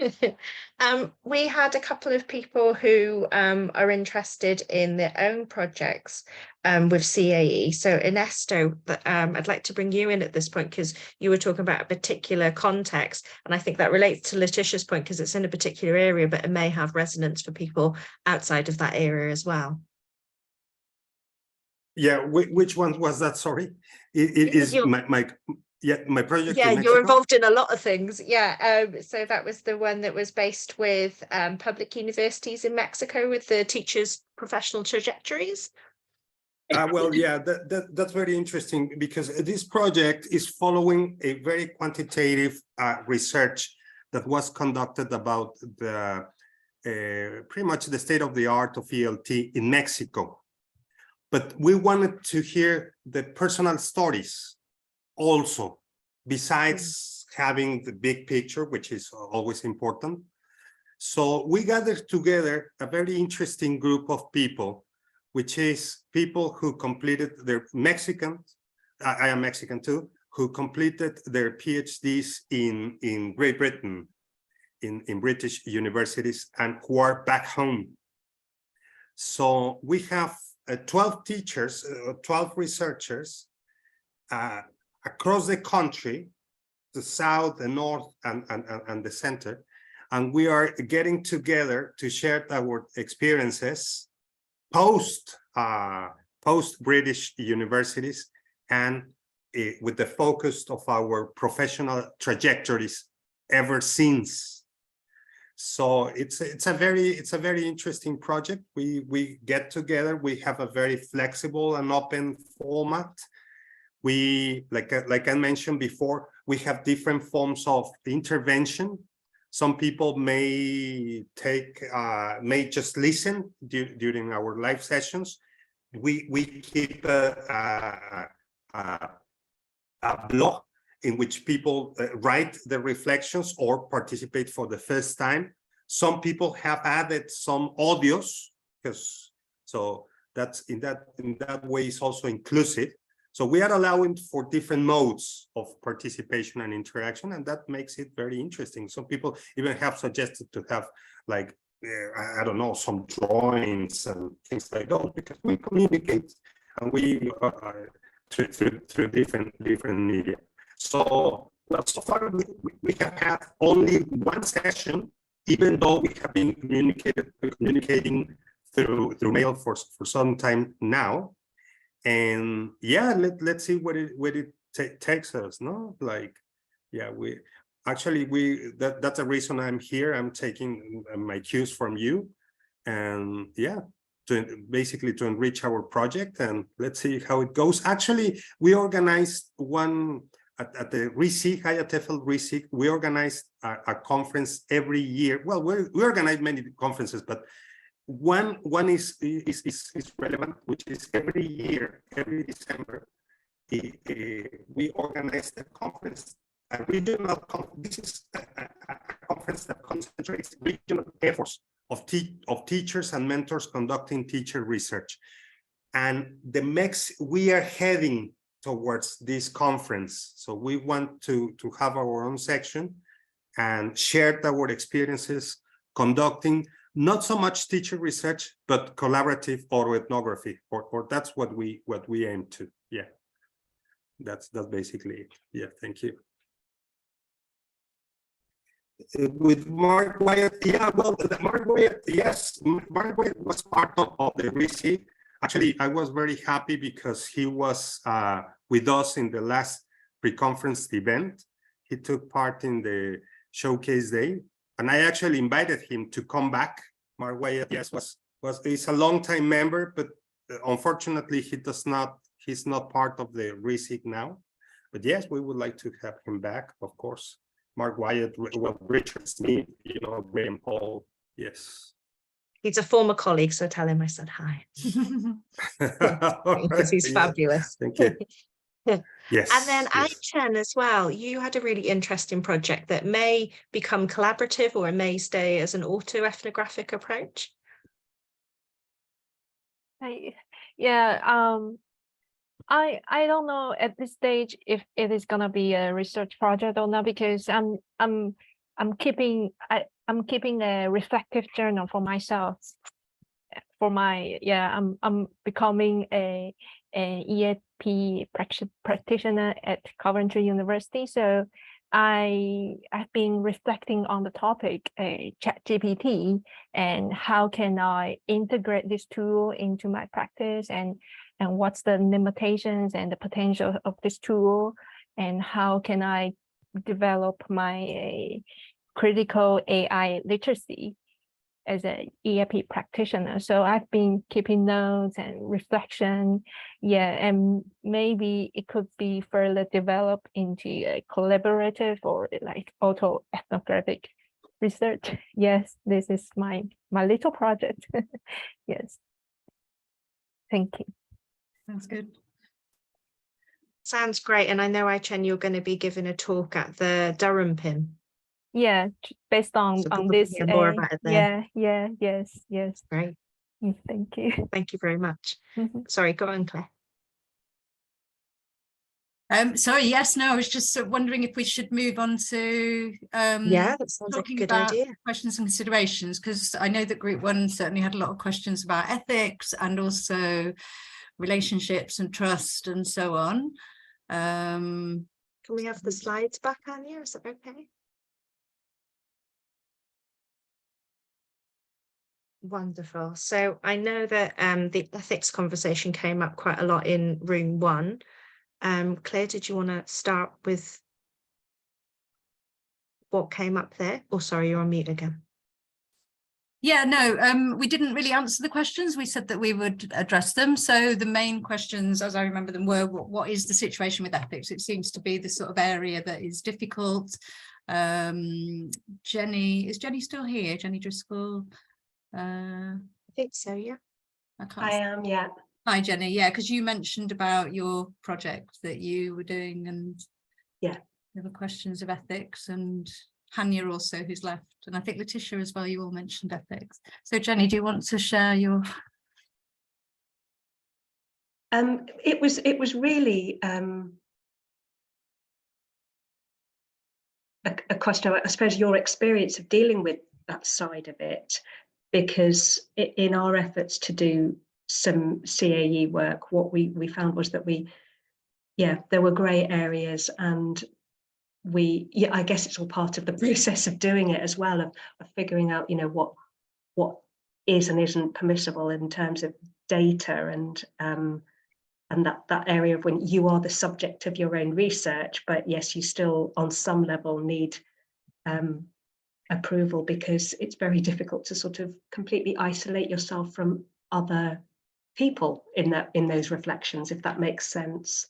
okay. We had a couple of people who are interested in their own projects with CAE. So Ernesto, I'd like to bring you in at this point because you were talking about a particular context, and I think that relates to Letitia's point because it's in a particular area, but it may have resonance for people outside of that area as well. Yeah, which one was that? Sorry, it is my project. Yeah, in you're Mexico. involved in a lot of things. Yeah, so that was the one that was based with public universities in Mexico with the teachers' professional trajectories. Well, yeah, that's very interesting because this project is following a very quantitative research that was conducted about the pretty much the state of the art of ELT in Mexico. But we wanted to hear the personal stories also, besides having the big picture, which is always important. So we gathered together a very interesting group of people, which is people who completed their Mexicans, I am Mexican too, who completed their PhDs in Great Britain, in British universities, and who are back home. So we have 12 teachers, 12 researchers across the country, the south, the north, and the center. And we are getting together to share our experiences post British universities and with the focus of our professional trajectories ever since. So it's a very interesting project. We get together. We have a very flexible and open format. We like I mentioned before, we have different forms of intervention. Some people may just listen during our live sessions. We keep a blog in which people write the reflections or participate for the first time. Some people have added some audios, because so that's in that way is also inclusive. So we are allowing for different modes of participation and interaction, and that makes it very interesting. Some people even have suggested to have like I don't know, some drawings and things like that, because we communicate and we through different media. So, well, so far we have had only one session, even though we have been communicating through mail for some time now. And yeah, let's see where it takes us. No, like, yeah, that's the reason I'm here. I'm taking my cues from you, and yeah, basically to enrich our project, and let's see how it goes. Actually, we organized one at the ResTES, IATEFL ResTES. We organized a conference every year. Well, we organize many conferences, but one is relevant, which is every year, every December, we organize a conference, a regional conference. This is a conference that concentrates regional efforts of teachers and mentors conducting teacher research. And we are heading towards this conference. So we want to have our own section and share our experiences conducting not so much teacher research, but collaborative auto ethnography, or that's what we aim to. Yeah, that's basically it. Yeah, thank you. With Mark Wyatt, yeah, well, Mark Wyatt, yes, Mark Wyatt was part of the ResTES. Actually, I was very happy because he was with us in the last pre-conference event. He took part in the showcase day, and I actually invited him to come back. Mark Wyatt, yes, he's a long-time member, but unfortunately he's not part of the ResTES now. But yes, we would like to have him back, of course. Mark Wyatt, well, Richard Smith, Graham Paul, yes. He's a former colleague, so tell him I said hi. Because he's fabulous. Thank you. Yes. And then Aichen as well, you had a really interesting project that may become collaborative or it may stay as an auto-ethnographic approach. Yeah, I don't know at this stage if it is gonna be a research project or not, because I'm keeping a reflective journal for myself. For my I'm becoming an EAP practitioner at Coventry University, so I've been reflecting on the topic ChatGPT, and how can I integrate this tool into my practice, and what's the limitations and the potential of this tool, and how can I develop my critical AI literacy as an EAP practitioner. So I've been keeping notes and reflection, and maybe it could be further developed into a collaborative or like auto ethnographic research. Yes, this is my little project. Yes. Thank you. Sounds good. Sounds great. And I know, Chen, you're going to be giving a talk at the Durham PIM. Yeah, based on So people this. can hear more about it there. Yes. Great. Thank you. Thank you very much. Sorry, go on, Claire. Sorry, yes, no, I was just sort of wondering if we should move on to Yeah, that sounds like a talking good about idea. questions and considerations, because I know that group one certainly had a lot of questions about ethics and also relationships and trust and so on. Can we have the slides back, Anya? Is that okay? Wonderful. So I know that the ethics conversation came up quite a lot in room one. Claire, did you want to start with what came up there? Oh, sorry, you're on mute again. Yeah, no, we didn't really answer the questions. We said that we would address them. So the main questions, as I remember them, were what is the situation with ethics? It seems to be the sort of area that is difficult. Jenny, is Jenny still here? Jenny Driscoll? I think so, yeah. I am, yeah. Hi, Jenny. Yeah, because you mentioned about your project that you were doing, and yeah, there were questions of ethics, and Hanya also, who's left, and I think Letitia as well. You all mentioned ethics. So, Jenny, do you want to share your? It was really a question of, I suppose, your experience of dealing with that side of it, because in our efforts to do some CAE work, what we found was that there were grey areas, and I guess it's all part of the process of doing it as well, of figuring out, what is and isn't permissible in terms of data, and that area of when you are the subject of your own research, but yes, you still on some level need approval, because it's very difficult to sort of completely isolate yourself from other people in those reflections, if that makes sense.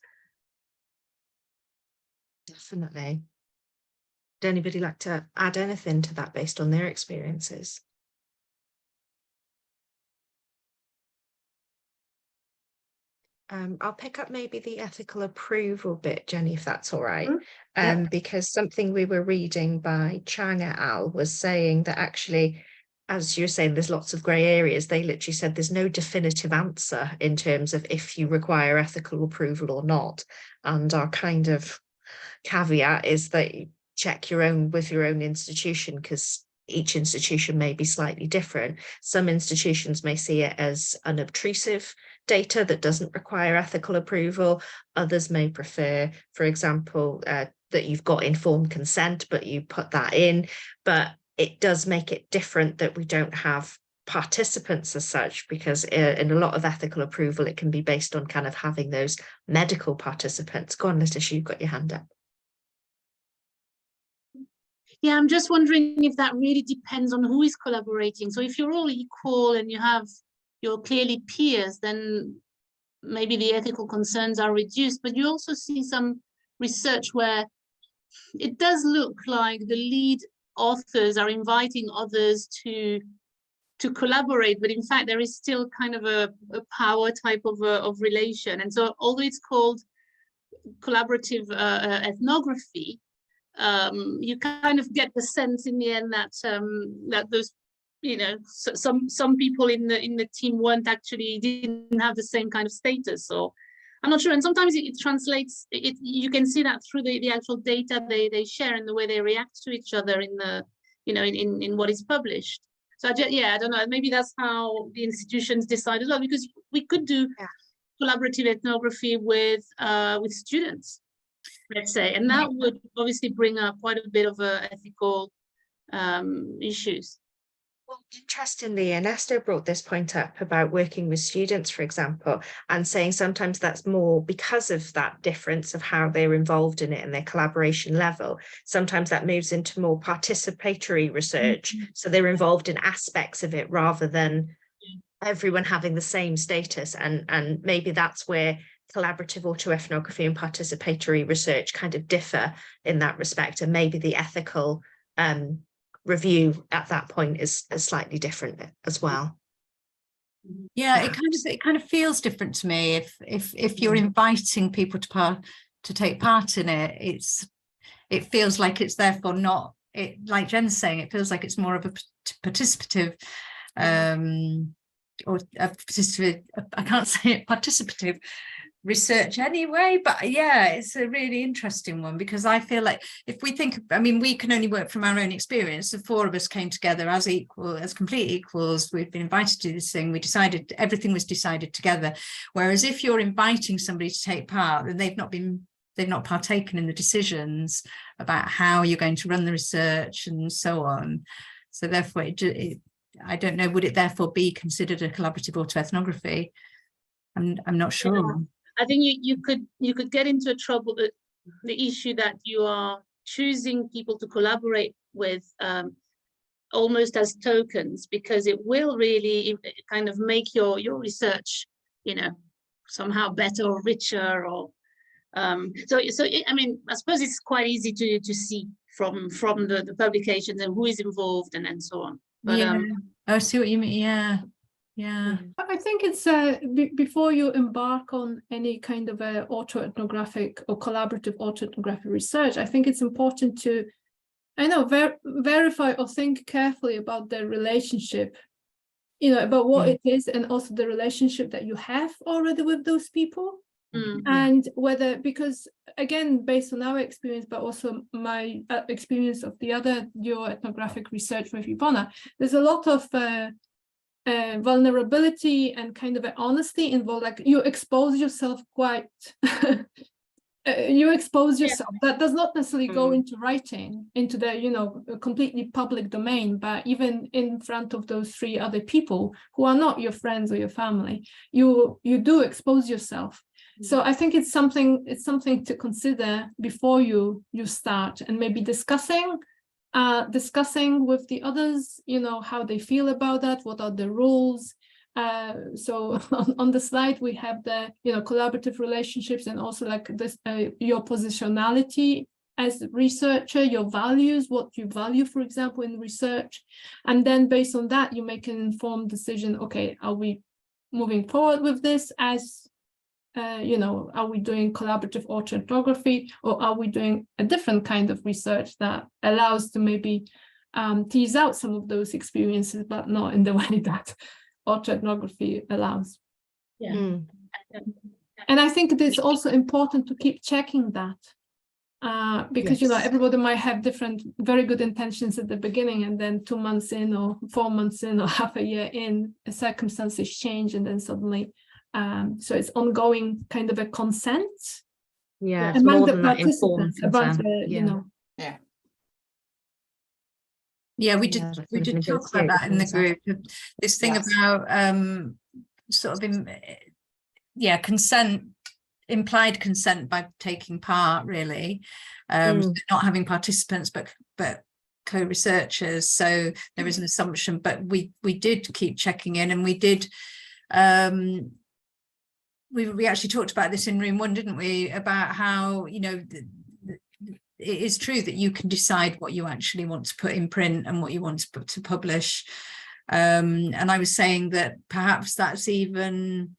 Definitely. Would anybody like to add anything to that based on their experiences? I'll pick up maybe the ethical approval bit, Jenny, if that's all right. Because something we were reading by Chang et al. Was saying that actually, as you're saying, there's lots of grey areas. They literally said there's no definitive answer in terms of if you require ethical approval or not. And our kind of caveat is that you check with your own institution, because each institution may be slightly different. Some institutions may see it as unobtrusive data that doesn't require ethical approval. Others may prefer, for example, that you've got informed consent, but you put that in. But it does make it different that we don't have participants as such, because in a lot of ethical approval, it can be based on kind of having those medical participants. Go on, Letitia, you've got your hand up. Yeah, I'm just wondering if that really depends on who is collaborating. So if you're all equal and you're clearly peers, then maybe the ethical concerns are reduced. But you also see some research where it does look like the lead authors are inviting others to collaborate, but in fact there is still kind of a power type of relation. And so although it's called collaborative ethnography, you kind of get the sense in the end that that those you know, some people in the team didn't have the same kind of status, or I'm not sure. And sometimes it translates. You can see that through the actual data they share and the way they react to each other in the, you know, in what is published. So I don't know. Maybe that's how the institutions decided. Well, because we could do collaborative ethnography with students, let's say, and that would obviously bring up quite a bit of ethical issues. Well, interestingly, Ernesto brought this point up about working with students, for example, and saying sometimes that's more because of that difference of how they're involved in it and their collaboration level. Sometimes that moves into more participatory research. So they're involved in aspects of it rather than everyone having the same status. And maybe that's where collaborative autoethnography and participatory research kind of differ in that respect. And maybe the ethical review at that point is slightly different as well. Yeah, it kind of feels different to me if you're inviting people to take part in it. It feels like it's therefore not it, like Jen's saying, it feels like it's more of a participative or a participative, I can't say it, participative research anyway, but yeah, it's a really interesting one, because I feel like if we think, I mean, we can only work from our own experience. The four of us came together as complete equals. We've been invited to do this thing. We decided, everything was decided together. Whereas if you're inviting somebody to take part, then they've not partaken in the decisions about how you're going to run the research and so on. So therefore, I don't know, would it therefore be considered a collaborative autoethnography? I'm not sure. Yeah. I think you could get into trouble, the issue that you are choosing people to collaborate with almost as tokens, because it will really kind of make your research, you know, somehow better or richer, or so I mean, I suppose it's quite easy to see from the publications and who is involved and so on. But yeah, I see what you mean. Yeah. I think it's before you embark on any kind of a autoethnographic or collaborative autoethnographic research, I think it's important to, verify or think carefully about the relationship, you know, about what it is, and also the relationship that you have already with those people. And whether, because again, based on our experience, but also my experience of the other geoethnographic research with Ivona, there's a lot of vulnerability and kind of an honesty involved. Like, you expose yourself quite you expose yourself. That does not necessarily go into writing, into the, you know, completely public domain, but even in front of those three other people who are not your friends or your family, you do expose yourself. So I think it's something to consider before you start, and maybe discussing with the others, you know, how they feel about that, what are the rules. So on the slide we have the, you know, collaborative relationships, and also like this your positionality as a researcher, your values, what you value, for example, in research, and then based on that you make an informed decision. Okay, are we moving forward with this as you know, are we doing collaborative autoethnography, or are we doing a different kind of research that allows to maybe tease out some of those experiences, but not in the way that autoethnography allows. And I think it is also important to keep checking that, because you know, everybody might have different very good intentions at the beginning, and then 2 months in, or 4 months in, or half a year in, circumstances change, and then suddenly so it's ongoing kind of a consent it's among more the than that participants about the, you know. We did talk about that in the group, this thing about sort of consent, implied consent by taking part, really, not having participants but co-researchers. So there is an assumption, but we did keep checking in, and we did we actually talked about this in room 1, didn't we, about how, you know, it is true that you can decide what you actually want to put in print and what you want to publish, and I was saying that perhaps that's even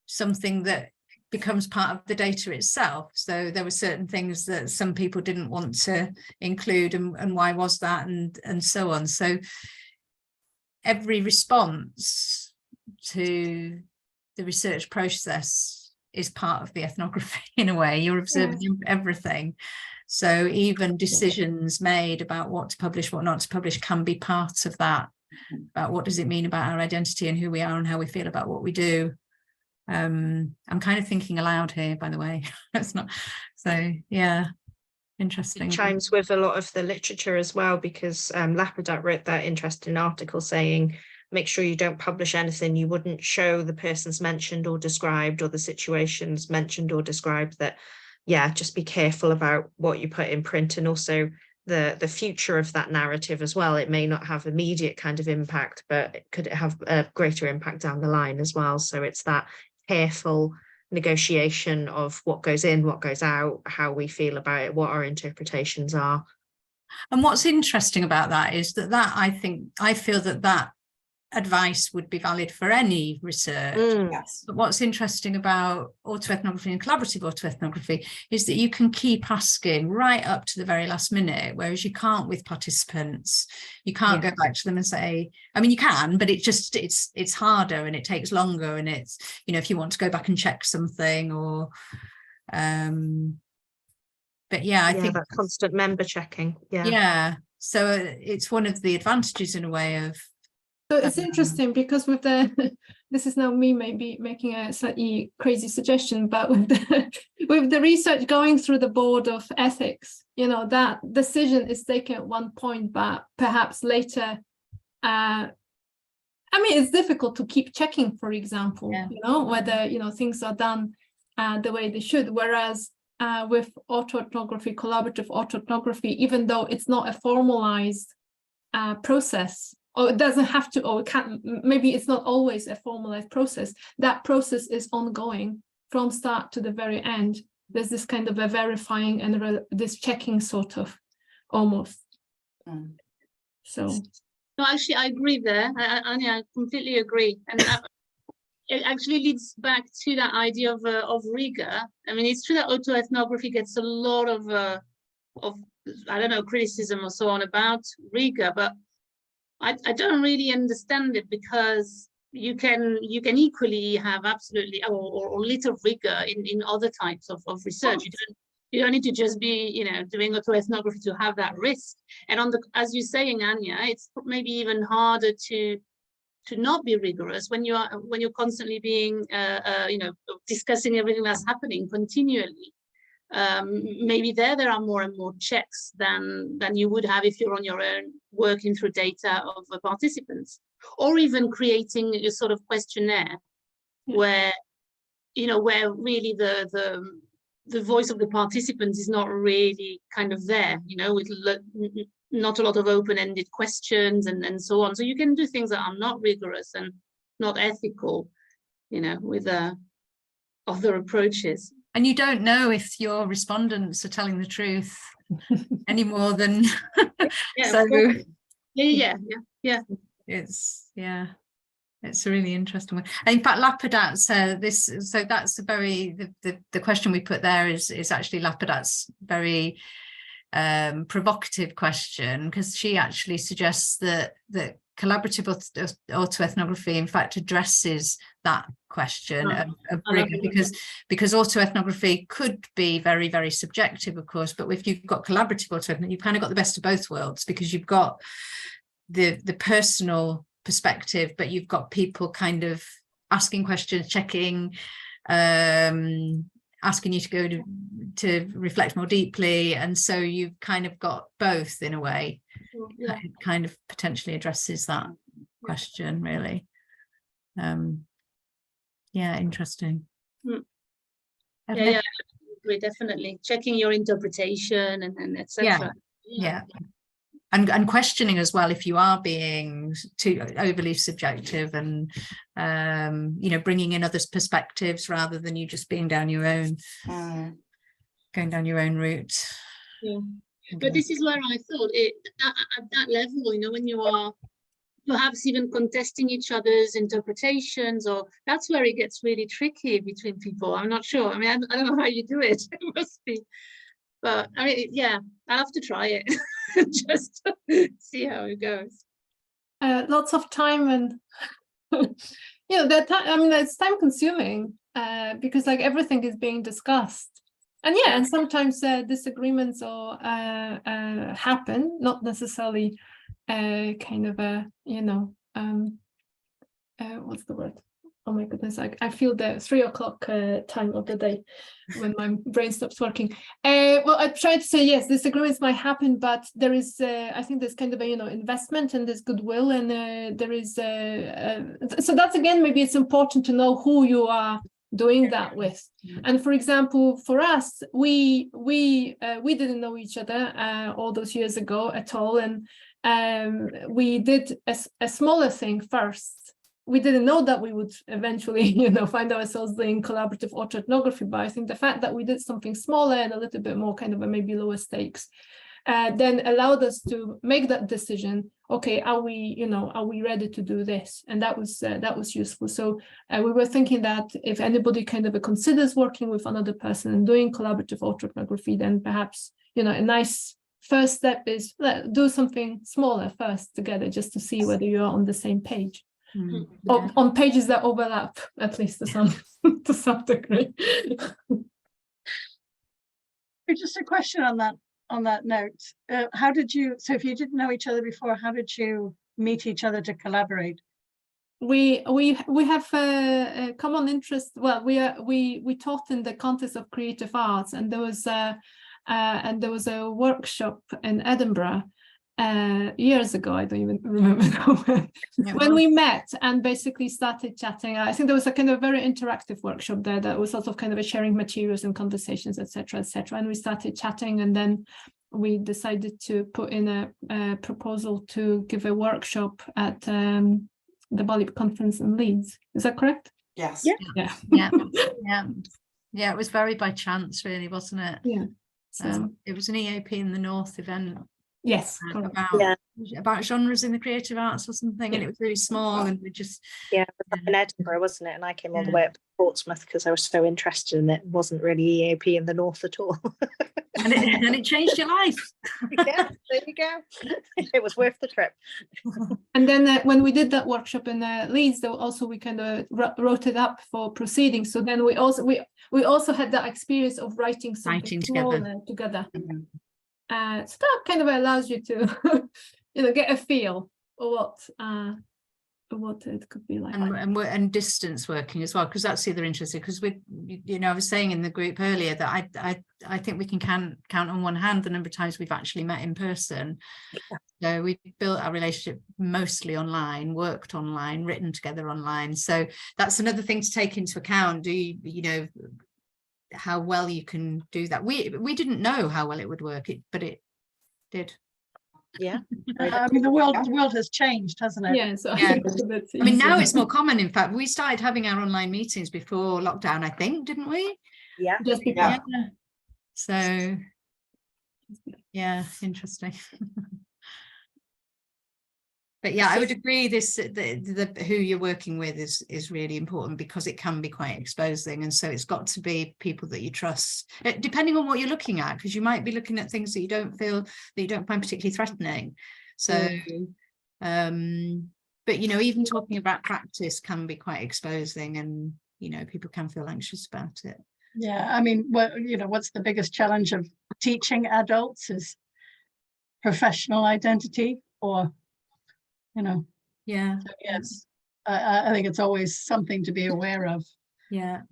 something that becomes part of the data itself. So there were certain things that some people didn't want to include, and why was that, and so on. So every response to the research process is part of the ethnography in a way. You're observing everything. So even decisions made about what to publish, what not to publish can be part of that, about what does it mean about our identity and who we are and how we feel about what we do. I'm kind of thinking aloud here, by the way. It's not, so yeah, interesting. It chimes with a lot of the literature as well, because Lapidat wrote that interesting article saying, make sure you don't publish anything you wouldn't show the persons mentioned or described, or the situations mentioned or described. That, yeah, just be careful about what you put in print, and also the future of that narrative as well. It may not have immediate kind of impact, but could it have a greater impact down the line as well? So it's that careful negotiation of what goes in, what goes out, how we feel about it, what our interpretations are. And what's interesting about that is that I feel that advice would be valid for any research. Yes. But what's interesting about autoethnography and collaborative autoethnography is that you can keep asking right up to the very last minute, whereas you can't with participants. You can't go back to them and say, I mean, you can, but it's harder and it takes longer, and it's, you know, if you want to go back and check something, or but yeah, I think that constant member checking. Yeah. So it's one of the advantages in a way of. So it's interesting because with the, this is now me maybe making a slightly crazy suggestion, but with the research going through the board of ethics, you know, that decision is taken at one point, but perhaps later, I mean, it's difficult to keep checking, for example, you know, whether, you know, things are done the way they should. Whereas with autoethnography, collaborative autoethnography, even though it's not a formalized process, or it doesn't have to, or it can't, maybe it's not always a formalized process, that process is ongoing from start to the very end. There's this kind of a verifying and this checking sort of almost. So. No, actually, I agree there. Anya, I completely agree. And it actually leads back to that idea of rigor. I mean, it's true that autoethnography gets a lot of I don't know, criticism or so on about rigor, but I don't really understand it, because you can equally have absolutely or little rigor in other types of research. You don't need to just be, you know, doing autoethnography to have that risk. And on the, as you're saying, Anya, it's maybe even harder to not be rigorous when you're constantly being you know, discussing everything that's happening continually. Maybe there are more and more checks than you would have if you're on your own working through data of participants, or even creating a sort of questionnaire where, you know, where really the voice of the participants is not really kind of there, you know, with not a lot of open-ended questions and so on. So you can do things that are not rigorous and not ethical, you know, with other approaches. And you don't know if your respondents are telling the truth any more than so yeah. It's a really interesting one. And in fact, Lapidat's so that's a very the question we put there is actually Lapidat's very provocative question, because she actually suggests that collaborative autoethnography in fact addresses that question of rigor, because autoethnography could be very, very subjective, of course, but if you've got collaborative autoethnography, you've kind of got the best of both worlds, because you've got the personal perspective, but you've got people kind of asking questions, checking, asking you to go to reflect more deeply, and so you've kind of got both in a way. It kind of potentially addresses that question, really. Interesting. Yeah, we're definitely checking your interpretation and etc. And questioning as well if you are being too overly subjective, and you know, bringing in others' perspectives rather than you just being down your own, going down your own route. But this is where I thought at that level, you know, when you are perhaps even contesting each other's interpretations, or that's where it gets really tricky between people. I'm not sure. I mean, I don't know how you do it. It must be. But I mean, yeah, I'll have to try it just to see how it goes. lots of time and that time. I mean, it's time consuming because like everything is being discussed, and and sometimes disagreements or happen, not necessarily kind of a what's the word? Oh my goodness, I feel the 3 o'clock time of the day when my brain stops working. Well, I try to say, yes, disagreements might happen, but there is, I think there's kind of a, investment and there's goodwill, and there is, so that's, again, maybe it's important to know who you are doing that with. And for example, for us, we didn't know each other all those years ago at all, and we did a smaller thing first. We didn't know that we would eventually, find ourselves doing collaborative autoethnography, but I think the fact that we did something smaller and a little bit more kind of a maybe lower stakes, then allowed us to make that decision. Okay, are we ready to do this? And that was useful. So we were thinking that if anybody kind of considers working with another person and doing collaborative autoethnography, then perhaps a nice first step is do something smaller first together, just to see whether you're on the same page. On pages that overlap, at least to some degree. Just a question on that note. How did you? So, if you didn't know each other before, how did you meet each other to collaborate? We have a common interest. Well, we taught in the context of creative arts, and there was a workshop in Edinburgh. Years ago, I don't even remember when we met and basically started chatting. I think there was a kind of very interactive workshop there that was sort of kind of a sharing materials and conversations, etc., etc. And we started chatting, and then we decided to put in a proposal to give a workshop at the BALIP conference in Leeds. Is that correct? Yes. Yeah. It was very by chance, really, wasn't it? Yeah. So it was an EAP in the North event. Yes, about genres in the creative arts or something, and it was really small, and we just it was up in Edinburgh, wasn't it? And I came all the way up to Portsmouth because I was so interested in it. It wasn't really EAP in the North at all. and it changed your life. Yeah, there you go. It was worth the trip. And then when we did that workshop in Leeds, though, also we kind of wrote it up for proceedings. So then we also had that experience of writing something together. So that kind of allows you to, get a feel for what it could be like. And distance working as well, because that's the other interesting. Because I was saying in the group earlier that I think we can count on one hand the number of times we've actually met in person. So we built our relationship mostly online, worked online, written together online. So that's another thing to take into account. Do you how well you can do that? We didn't know how well it would work, but it did. Yeah. I mean, the world has changed, hasn't it? Yeah. So I mean, now it's more common. In fact, we started having our online meetings before lockdown, I think, didn't we? Yeah. Just before. Yeah. So yeah, interesting. But yeah, I would agree the who you're working with is really important, because it can be quite exposing, and so it's got to be people that you trust, depending on what you're looking at, because you might be looking at things that you don't find particularly threatening. So but even talking about practice can be quite exposing, and people can feel anxious about it. Yeah, I mean, what's the biggest challenge of teaching adults is professional identity, or Yeah. So yes, I think it's always something to be aware of. Yeah,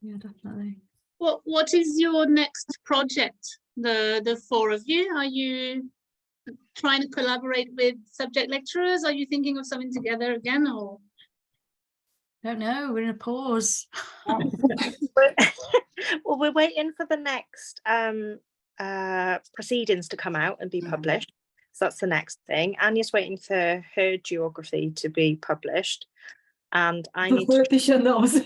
definitely. What is your next project? The four of you, are you trying to collaborate with subject lecturers? Are you thinking of something together again, or? Don't know, we're in a pause. Well, we're waiting for the next proceedings to come out and be published. So that's the next thing. Anya's waiting for her geography to be published, and I need to. Tisha knows.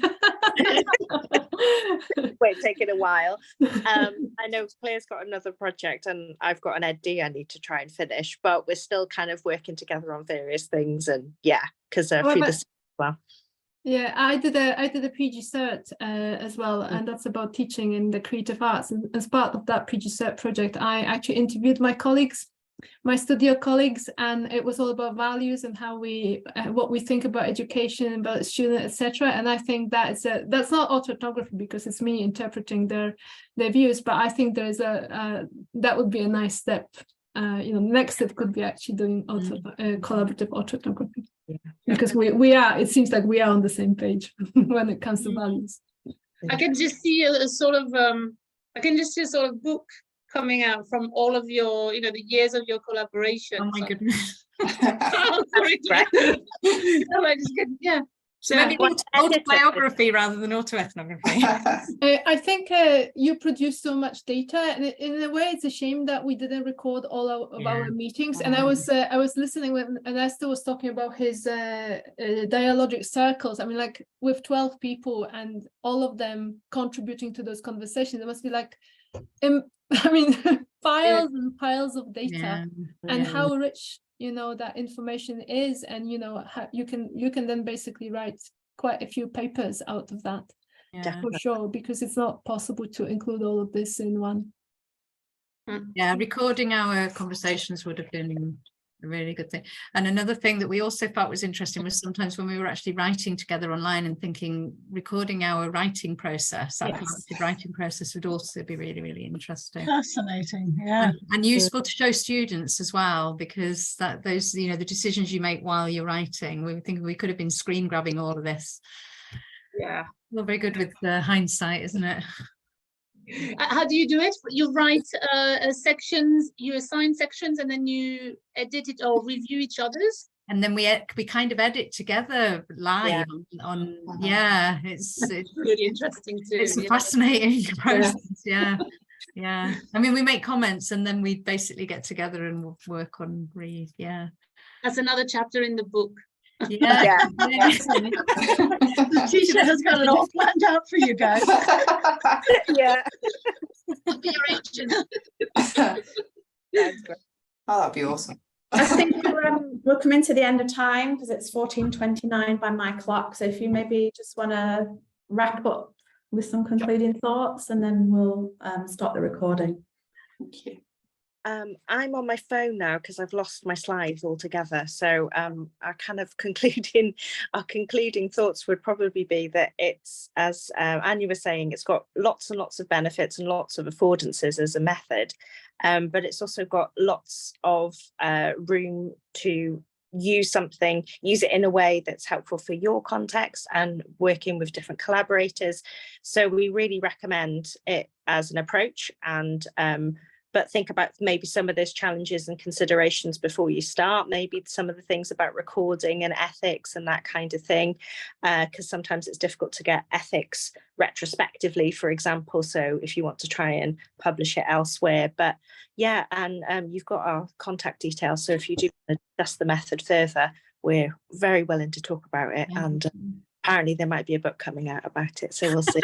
Wait, taking a while. I know Claire's got another project, and I've got an EdD I need to try and finish, but we're still kind of working together on various things, and because through this as well. Yeah, I did a PG cert as well, and that's about teaching in the creative arts. And as part of that PG cert project, I actually interviewed my colleagues my studio colleagues, and it was all about values and how we what we think about education, about student, etc. And I think that's not autoethnography because it's me interpreting their views, but I think there's that would be a nice step. Next step could be actually doing collaborative autoethnography, because we are, it seems like we are on the same page when it comes to values. I can just see a sort of book coming out from all of your, the years of your collaboration. Oh my goodness. Oh, sorry. So maybe autobiography rather than autoethnography. I think you produce so much data, and in a way, it's a shame that we didn't record all of our meetings. And I was listening when Ernesto was talking about his dialogic circles. I mean, like with 12 people and all of them contributing to those conversations, there must be like, piles and piles of data, and how rich that information is, and how you can then basically write quite a few papers out of that, for sure, because it's not possible to include all of this in one. Recording our conversations would have been a really good thing. And another thing that we also felt was interesting was sometimes when we were actually writing together online and thinking, recording our writing process, our collaborative writing process would also be really, really interesting. Fascinating, and useful to show students as well, because those the decisions you make while you're writing, we think we could have been screen grabbing all of this. Well, very good with hindsight, isn't it? How do you do it? You write sections, you assign sections, and then you edit it or review each other's? And then we kind of edit together live on it's really interesting too. It's a fascinating process. I mean, we make comments and then we basically get together and work on That's another chapter in the book. The teacher has got it all planned out for you guys. Be your agent. That's great. Oh, that'd be awesome. I think we're coming to the end of time because it's 14:29 by my clock. So if you maybe just want to wrap up with some concluding thoughts, and then we'll stop the recording. Thank you. I'm on my phone now because I've lost my slides altogether. So our concluding thoughts would probably be that it's, as Anya was saying, it's got lots and lots of benefits and lots of affordances as a method, but it's also got lots of room to use it in a way that's helpful for your context and working with different collaborators. So we really recommend it as an approach, and but think about maybe some of those challenges and considerations before you start, maybe some of the things about recording and ethics and that kind of thing, because sometimes it's difficult to get ethics retrospectively, for example, so if you want to try and publish it elsewhere. But you've got our contact details, so if you do want to discuss the method further, we're very willing to talk about it, and apparently there might be a book coming out about it, so we'll see.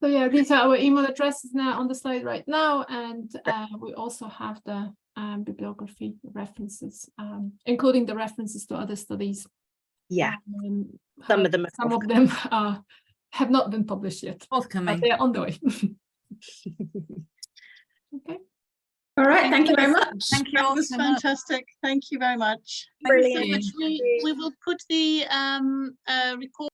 So these are our email addresses now on the slide right now, and we also have the bibliography references, including the references to other studies. Some of them have not been published yet. Forthcoming. But they are on the way. Okay. All right. Thank you very much. Thank you. That was fantastic. Thank you very much. Brilliant. We will put the record